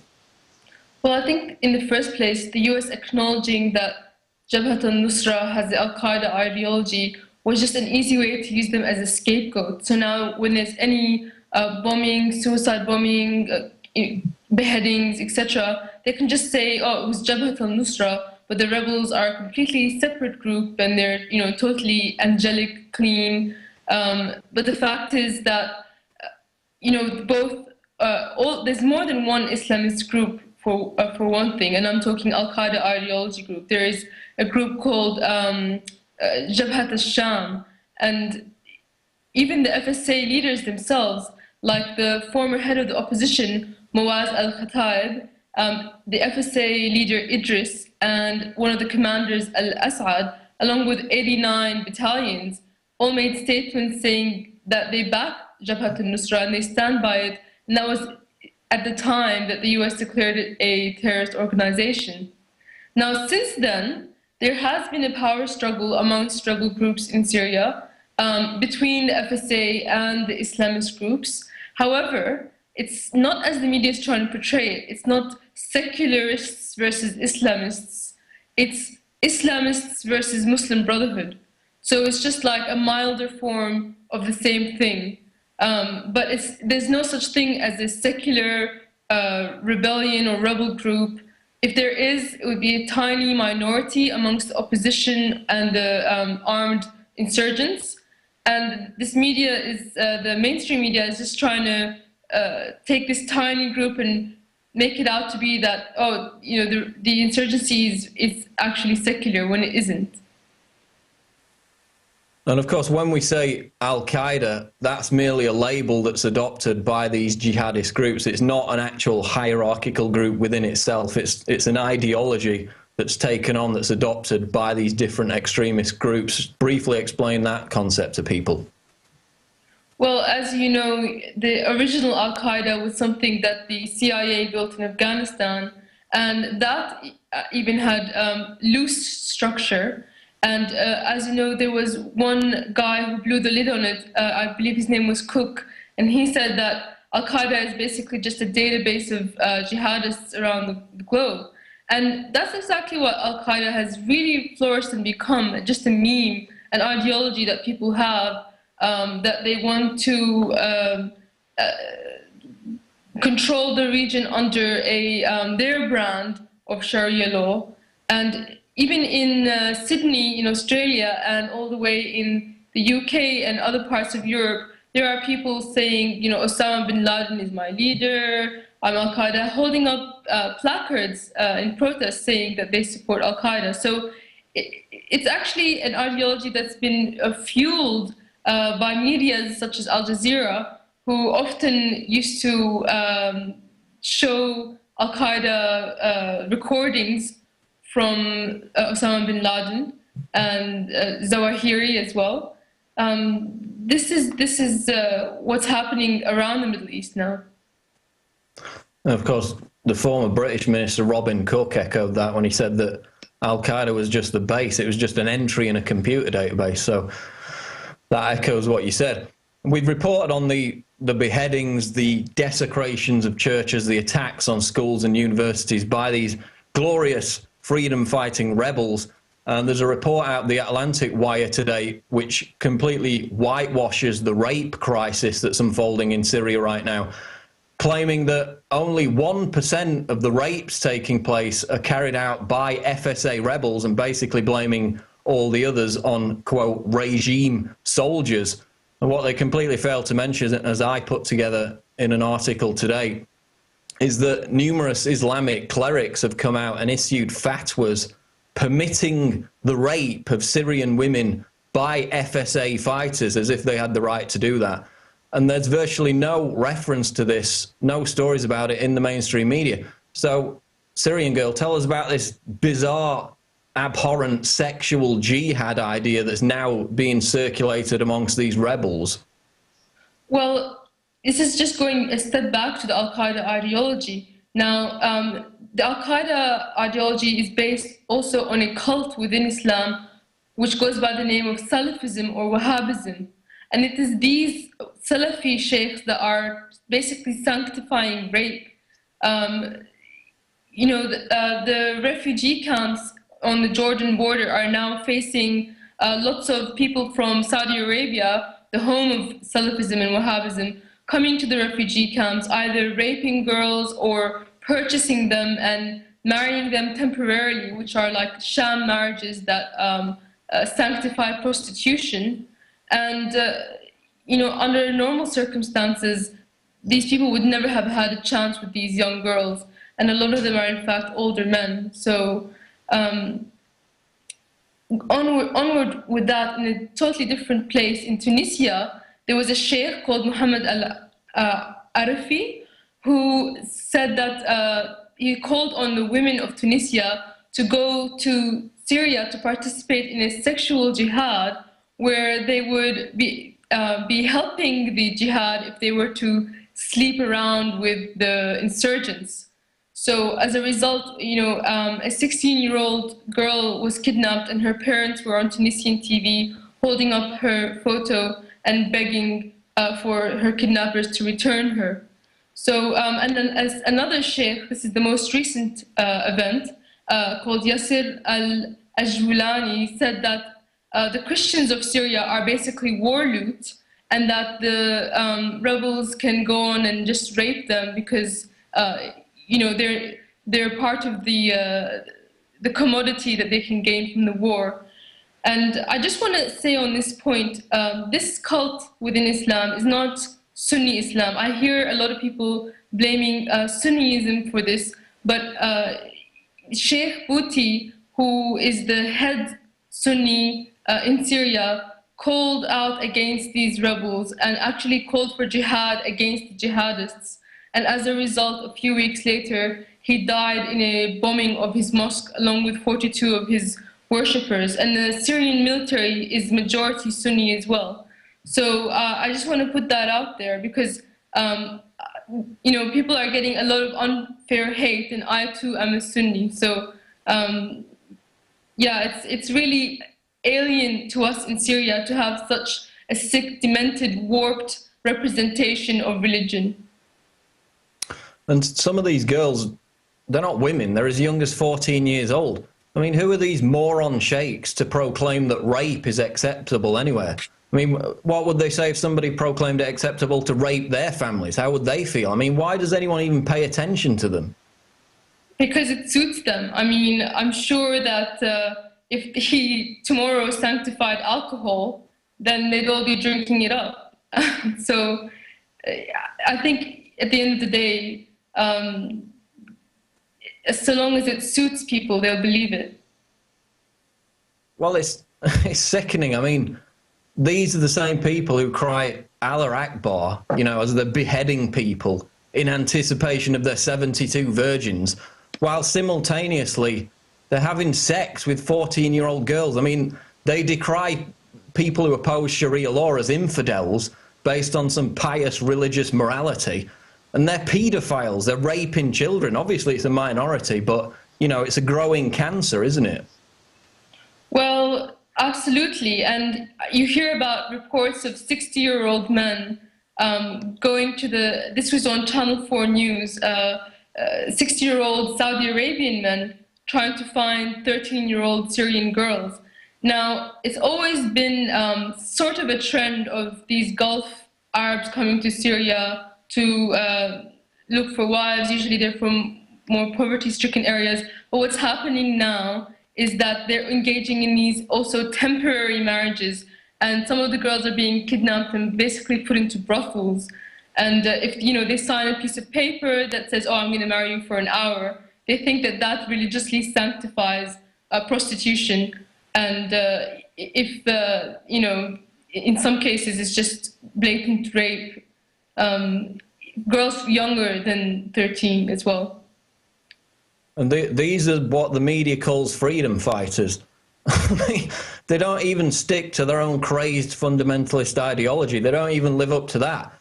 Well, I think in the first place, the U.S. acknowledging that Jabhat al-Nusra has the al-Qaeda ideology was just an easy way to use them as a scapegoat. So now when there's any bombing, suicide bombing, beheadings, etc., they can just say, oh, it was Jabhat al-Nusra, but the rebels are a completely separate group and they're, totally angelic, clean. But the fact is that, there's more than one Islamist group for one thing, and I'm talking al-Qaeda ideology group. There is a group called Jabhat al-Sham, and even the FSA leaders themselves, like the former head of the opposition, Muaz al-Khatib, the FSA leader Idris, and one of the commanders al-Assad, along with 89 battalions, all made statements saying that they back Jabhat al-Nusra and they stand by it, and that was at the time that the US declared it a terrorist organization. Now, since then, there has been a power struggle among struggle groups in Syria between the FSA and the Islamist groups. However, it's not as the media is trying to portray it. It's not secularists versus Islamists. It's Islamists versus Muslim Brotherhood. So it's just like a milder form of the same thing. But there's no such thing as a secular rebellion or rebel group. If there is, it would be a tiny minority amongst the opposition and the armed insurgents. And this media is, the mainstream media is just trying to take this tiny group and make it out to be that, oh, you know, the insurgency is actually secular when it isn't. And of course, when we say Al-Qaeda, that's merely a label that's adopted by these jihadist groups. It's not an actual hierarchical group within itself. It's an ideology that's taken on, that's adopted by these different extremist groups. Briefly explain that concept to people. Well, as you know, the original Al-Qaeda was something that the CIA built in Afghanistan, and that even had loose structure. And as you know, there was one guy who blew the lid on it. I believe his name was Cook, and he said that Al-Qaeda is basically just a database of jihadists around the globe. And that's exactly what Al-Qaeda has really flourished and become, just a meme, an ideology that people have, that they want to control the region under their brand of Sharia law. And even in Sydney, in Australia, and all the way in the UK and other parts of Europe, there are people saying, you know, Osama bin Laden is my leader, I'm Al-Qaeda, holding up placards in protest saying that they support Al-Qaeda. So it's actually an ideology that's been fueled by media such as Al Jazeera, who often used to show Al-Qaeda recordings from Osama bin Laden and Zawahiri as well. This is what's happening around the Middle East now. And of course, the former British Minister Robin Cook echoed that when he said that Al-Qaeda was just the base. It was just an entry in a computer database. So that echoes what you said. We've reported on the beheadings, the desecrations of churches, the attacks on schools and universities by these glorious freedom-fighting rebels. And there's a report out the Atlantic Wire today which completely whitewashes the rape crisis that's unfolding in Syria right now, claiming that only 1% of the rapes taking place are carried out by FSA rebels, and basically blaming all the others on, quote, regime soldiers. And what they completely failed to mention, as I put together in an article today, is that numerous Islamic clerics have come out and issued fatwas permitting the rape of Syrian women by FSA fighters, as if they had the right to do that. And there's virtually no reference to this, no stories about it in the mainstream media. So, Syrian Girl, tell us about this bizarre, abhorrent sexual jihad idea that's now being circulated amongst these rebels. Well, this is just going a step back to the Al-Qaeda ideology. Now, the Al-Qaeda ideology is based also on a cult within Islam, which goes by the name of Salafism or Wahhabism. And it is these Salafi sheikhs that are basically sanctifying rape. You know, the refugee camps on the Jordan border are now facing lots of people from Saudi Arabia, the home of Salafism and Wahhabism, coming to the refugee camps, either raping girls or purchasing them and marrying them temporarily, which are like sham marriages that sanctify prostitution. And, you know, under normal circumstances, these people would never have had a chance with these young girls. And a lot of them are, in fact, older men. So onward with that, in a totally different place, in Tunisia, there was a sheikh called Muhammad al-Arafi who said that he called on the women of Tunisia to go to Syria to participate in a sexual jihad where they would be helping the jihad if they were to sleep around with the insurgents. So as a result, you know, a 16-year-old girl was kidnapped and her parents were on Tunisian TV holding up her photo and begging for her kidnappers to return her. So, and then as another sheikh, this is the most recent event, called Yasir al-Ajwulani, said that the Christians of Syria are basically war loot, and that the rebels can go on and just rape them because, you know, they're part of the commodity that they can gain from the war. And I just want to say on this point, this cult within Islam is not Sunni Islam. I hear a lot of people blaming Sunniism for this, but Sheikh Bouti, who is the head Sunni in Syria, called out against these rebels and actually called for jihad against the jihadists. And as a result, a few weeks later, he died in a bombing of his mosque along with 42 of his worshippers. And the Syrian military is majority Sunni as well. So I just want to put that out there because, you know, people are getting a lot of unfair hate, and I too am a Sunni. So, yeah, it's really alien to us in Syria to have such a sick, demented, warped representation of religion. And some of these girls, they're not women, they're as young as 14 years old. I mean, who are these moron sheikhs to proclaim that rape is acceptable anywhere? I mean, what would they say if somebody proclaimed it acceptable to rape their families? How would they feel? I mean, why does anyone even pay attention to them? Because it suits them. I mean, I'm sure that if he tomorrow sanctified alcohol, then they'd all be drinking it up. So I think at the end of the day, so long as it suits people, they'll believe it. Well, it's sickening. I mean, these are the same people who cry Allah Akbar, you know, as they're beheading people in anticipation of their 72 virgins, while simultaneously they're having sex with 14-year-old girls. I mean, they decry people who oppose Sharia law as infidels based on some pious religious morality. And they're paedophiles, they're raping children. Obviously, it's a minority, but, you know, it's a growing cancer, isn't it? Well, absolutely. And you hear about reports of 60-year-old men going to this was on Channel 4 News, 60-year-old Saudi Arabian men trying to find 13-year-old Syrian girls. Now, it's always been sort of a trend of these Gulf Arabs coming to Syria to look for wives. Usually they're from more poverty-stricken areas. But what's happening now is that they're engaging in these also temporary marriages, and some of the girls are being kidnapped and basically put into brothels. And if, you know, they sign a piece of paper that says, oh, I'm going to marry you for an hour, they think that that religiously sanctifies prostitution. And if, you know, in some cases it's just blatant rape. Girls younger than 13 as well. And these are what the media calls freedom fighters. They don't even stick to their own crazed fundamentalist ideology. They don't even live up to that.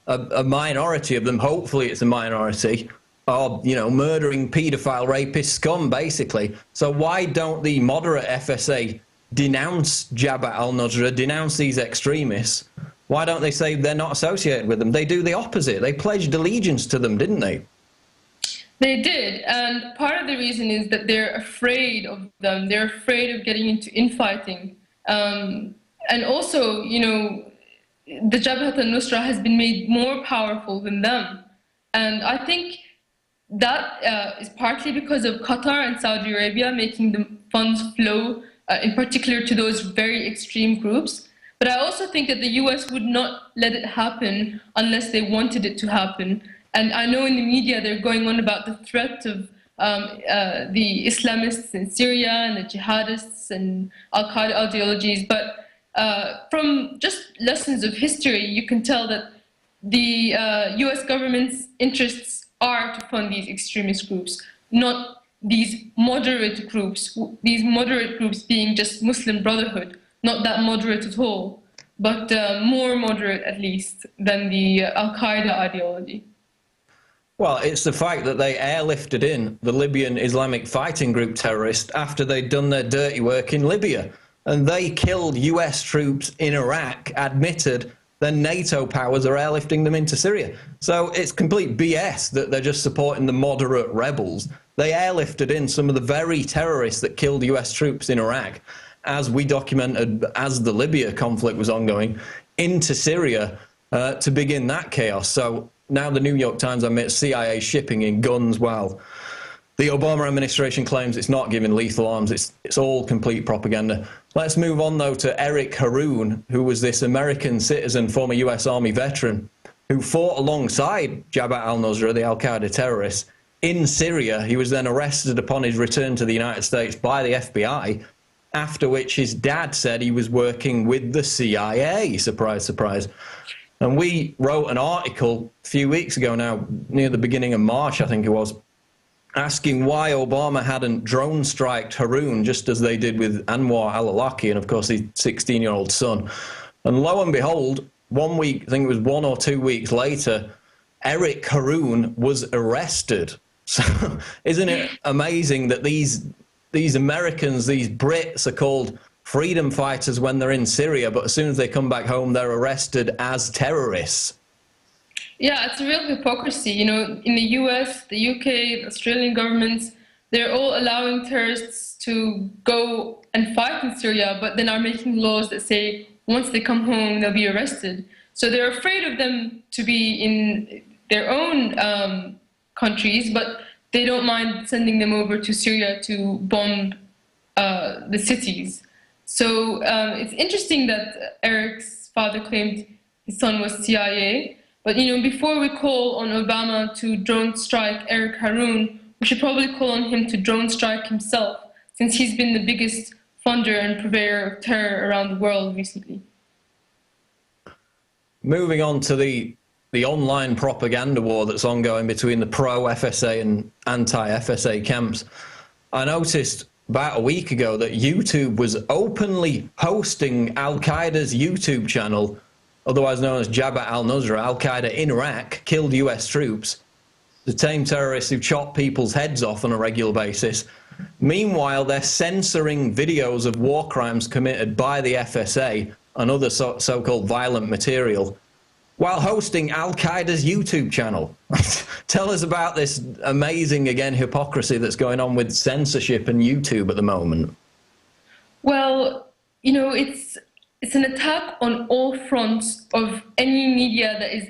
A minority of them, hopefully it's a minority, are, you know, murdering paedophile rapist scum, basically. So why don't the moderate FSA denounce Jabhat al-Nusra, denounce these extremists? Why don't they say they're not associated with them? They do the opposite. They pledged allegiance to them, didn't they? They did, and part of the reason is that they're afraid of them. They're afraid of getting into infighting. And also, you know, the Jabhat al-Nusra has been made more powerful than them. And I think that is partly because of Qatar and Saudi Arabia making the funds flow, in particular to those very extreme groups. But I also think that the US would not let it happen unless they wanted it to happen. And I know in the media they're going on about the threat of the Islamists in Syria and the jihadists and al-Qaeda ideologies. But from just lessons of history, you can tell that the US government's interests are to fund these extremist groups, not these moderate groups being just Muslim Brotherhood. Not that moderate at all, but more moderate at least than the al-Qaeda ideology. Well, it's the fact that they airlifted in the Libyan Islamic fighting group terrorists after they'd done their dirty work in Libya. And they killed US troops in Iraq, admitted then NATO powers are airlifting them into Syria. So it's complete BS that they're just supporting the moderate rebels. They airlifted in some of the very terrorists that killed US troops in Iraq, as we documented as the Libya conflict was ongoing, into Syria to begin that chaos. So now the New York Times admits CIA shipping in guns while the Obama administration claims it's not giving lethal arms. It's all complete propaganda. Let's move on, though, to Eric Haroon, who was this American citizen, former US Army veteran, who fought alongside Jabhat al-Nusra, the al-Qaeda terrorist, in Syria. He was then arrested upon his return to the United States by the FBI, after which his dad said he was working with the CIA. Surprise, surprise. And we wrote an article a few weeks ago now, near the beginning of March, I think it was, asking why Obama hadn't drone striked Haroon, just as they did with Anwar al-Awlaki and, of course, his 16-year-old son. And lo and behold, 1 week, I think it was 1 or 2 weeks later, Eric Haroon was arrested. So isn't it amazing that these Americans, these Brits, are called freedom fighters when they're in Syria, but as soon as they come back home, they're arrested as terrorists? Yeah, it's a real hypocrisy. You know, in the US, the UK, the Australian governments, they're all allowing terrorists to go and fight in Syria, but then are making laws that say once they come home, they'll be arrested. So they're afraid of them to be in their own countries, but they don't mind sending them over to Syria to bomb the cities. So it's interesting that Eric's father claimed his son was CIA. But, you know, before we call on Obama to drone strike Eric Haroon, we should probably call on him to drone strike himself, since he's been the biggest funder and purveyor of terror around the world recently. Moving on to the online propaganda war that's ongoing between the pro-FSA and anti-FSA camps, I noticed about a week ago that YouTube was openly hosting Al-Qaeda's YouTube channel, otherwise known as Jabhat al-Nusra. Al-Qaeda in Iraq killed US troops, the same terrorists who chop people's heads off on a regular basis. Meanwhile, they're censoring videos of war crimes committed by the FSA and other so-called violent material, while hosting Al-Qaeda's YouTube channel. Tell us about this amazing, again, hypocrisy that's going on with censorship and YouTube at the moment. Well, you know, it's an attack on all fronts of any media that is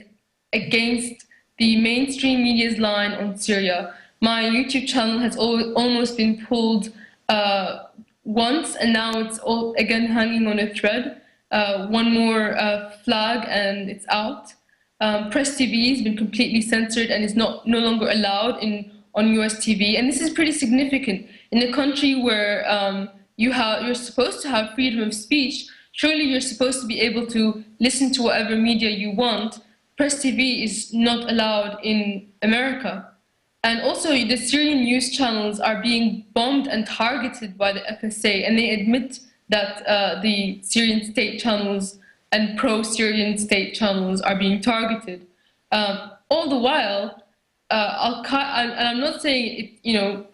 against the mainstream media's line on Syria. My YouTube channel has almost been pulled once, and now it's all again hanging on a thread. One more flag and it's out. Press TV has been completely censored and is no longer allowed on US TV. And this is pretty significant. In a country where you're supposed to have freedom of speech, surely you're supposed to be able to listen to whatever media you want. Press TV is not allowed in America. And also the Syrian news channels are being bombed and targeted by the FSA, and they admit that the Syrian state channels and pro-Syrian state channels are being targeted. All the while, and I'm not saying,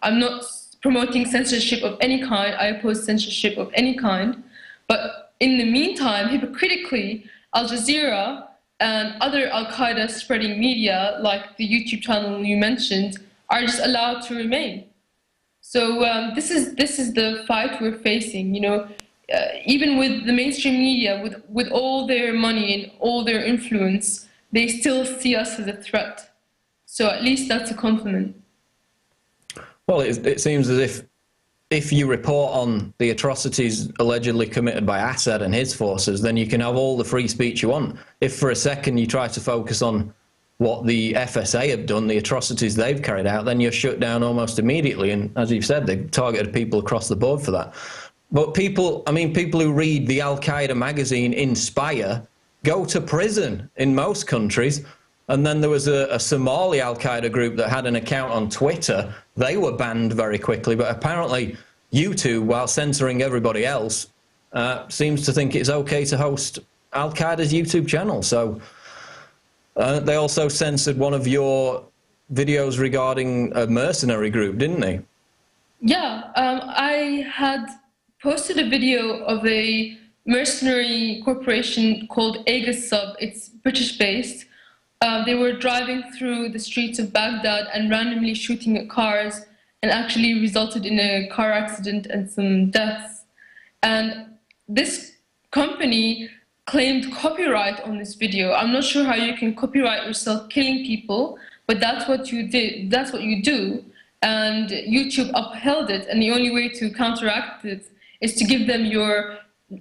I'm not promoting censorship of any kind. I oppose censorship of any kind. But in the meantime, hypocritically, Al Jazeera and other Al-Qaeda spreading media, like the YouTube channel you mentioned, are just allowed to remain. So this is the fight we're facing. Even with the mainstream media, with all their money and all their influence, they still see us as a threat. So at least that's a compliment. Well, it seems as if you report on the atrocities allegedly committed by Assad and his forces, then you can have all the free speech you want. If for a second you try to focus on what the FSA have done, the atrocities they've carried out, then you're shut down almost immediately. And as you've said, they've targeted people across the board for that. But people who read the Al-Qaeda magazine Inspire go to prison in most countries. And then there was a Somali Al-Qaeda group that had an account on Twitter. They were banned very quickly, but apparently YouTube, while censoring everybody else, seems to think it's okay to host Al-Qaeda's YouTube channel. So they also censored one of your videos regarding a mercenary group, didn't they? Yeah, I had posted a video of a mercenary corporation called Aegis Sub. It's British-based. They were driving through the streets of Baghdad and randomly shooting at cars, and actually resulted in a car accident and some deaths. And this company claimed copyright on this video. I'm not sure how you can copyright yourself killing people, but that's what you did. That's what you do. And YouTube upheld it, and the only way to counteract it is to give them your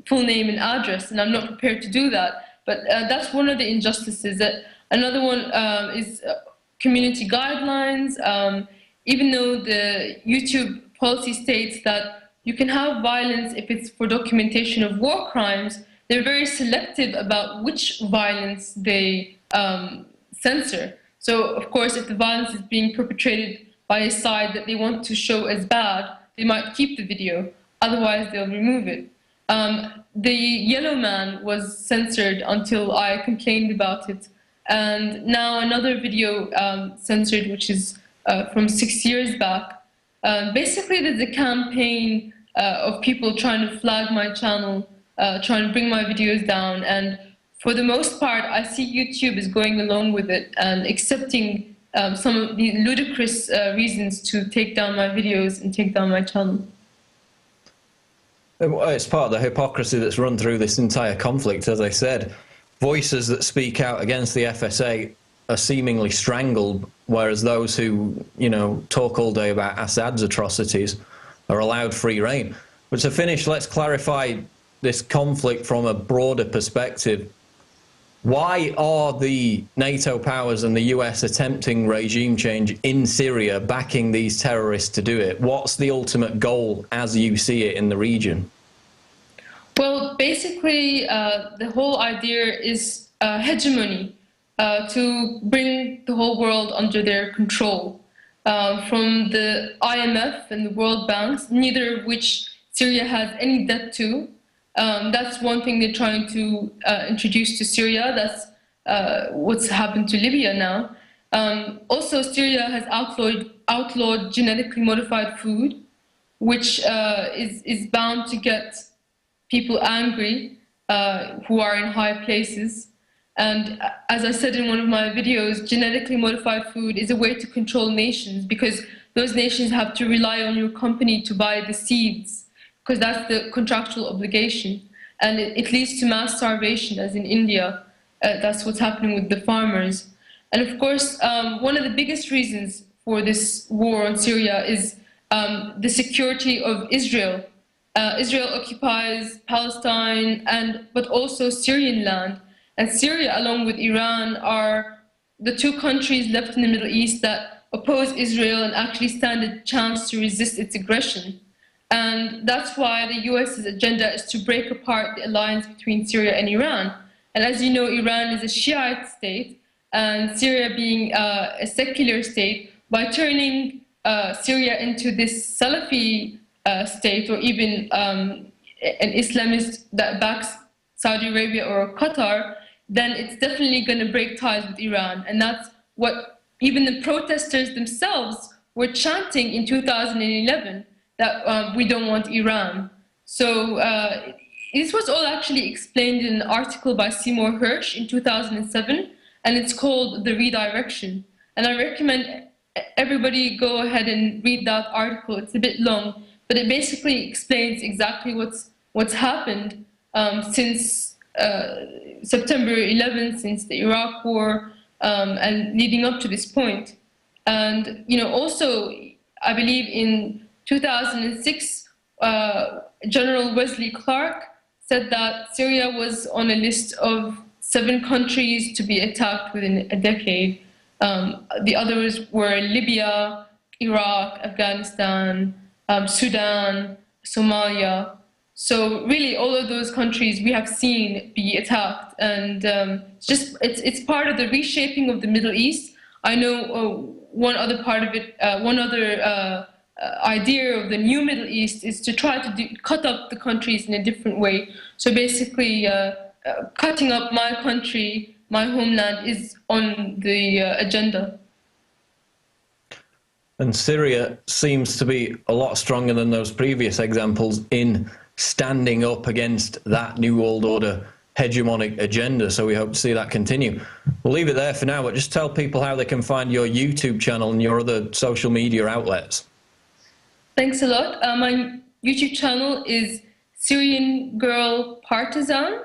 full name and address, and I'm not prepared to do that. But that's one of the injustices that Another one is community guidelines. Even though the YouTube policy states that you can have violence if it's for documentation of war crimes, they're very selective about which violence they censor. So, of course, if the violence is being perpetrated by a side that they want to show as bad, they might keep the video. Otherwise, they'll remove it. The Yellow Man was censored until I complained about it. And now another video censored, which is from 6 years back. Basically, there's a campaign of people trying to flag my channel, trying to bring my videos down. And for the most part, I see YouTube is going along with it and accepting some of the ludicrous reasons to take down my videos and take down my channel. It's part of the hypocrisy that's run through this entire conflict, as I said. Voices that speak out against the FSA are seemingly strangled, whereas those who, you know, talk all day about Assad's atrocities are allowed free rein. But to finish, let's clarify this conflict from a broader perspective. Why are the NATO powers and the US attempting regime change in Syria, backing these terrorists to do it? What's the ultimate goal as you see it in the region? Well, basically, the whole idea is hegemony, to bring the whole world under their control. From the IMF and the World Banks, neither of which Syria has any debt to. That's one thing they're trying to introduce to Syria. That's what's happened to Libya now. Also, Syria has outlawed genetically modified food, which is bound to get people angry who are in high places. And as I said in one of my videos, genetically modified food is a way to control nations, because those nations have to rely on your company to buy the seeds, because that's the contractual obligation. And it leads to mass starvation, as in India. That's what's happening with the farmers. And of course, one of the biggest reasons for this war on Syria is the security of Israel. Israel occupies Palestine, but also Syrian land. And Syria, along with Iran, are the two countries left in the Middle East that oppose Israel and actually stand a chance to resist its aggression. And that's why the US's agenda is to break apart the alliance between Syria and Iran. And as you know, Iran is a Shiite state, and Syria being a secular state, by turning Syria into this Salafi state, or even an Islamist that backs Saudi Arabia or Qatar, then it's definitely going to break ties with Iran. And that's what even the protesters themselves were chanting in 2011, that we don't want Iran. So this was all actually explained in an article by Seymour Hersh in 2007, and it's called The Redirection. And I recommend everybody go ahead and read that article. It's a bit long, but it basically explains exactly what's happened since September 11th, since the Iraq War, and leading up to this point. And also, I believe in 2006, General Wesley Clark said that Syria was on a list of 7 countries to be attacked within a decade. The others were Libya, Iraq, Afghanistan, Sudan, Somalia. So really, all of those countries we have seen be attacked, and it's part of the reshaping of the Middle East. I know one other part of it, one other idea of the new Middle East is to try to cut up the countries in a different way. So basically, cutting up my country, my homeland, is on the agenda. And Syria seems to be a lot stronger than those previous examples in standing up against that New World Order hegemonic agenda, so we hope to see that continue. We'll leave it there for now, but just tell people how they can find your YouTube channel and your other social media outlets. Thanks a lot. My YouTube channel is Syrian Girl Partisan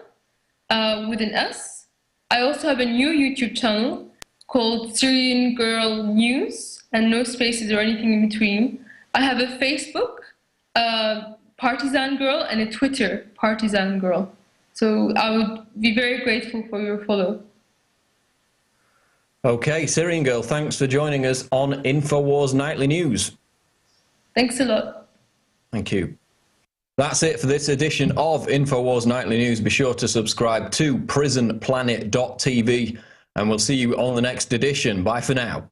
with an S. I also have a new YouTube channel called Syrian Girl News, and no spaces or anything in between. I have a Facebook, Partisan Girl, and a Twitter, Partisan Girl. So I would be very grateful for your follow. Okay, Syrian Girl, thanks for joining us on Infowars Nightly News. Thanks a lot. Thank you. That's it for this edition of Infowars Nightly News. Be sure to subscribe to prisonplanet.tv, and we'll see you on the next edition. Bye for now.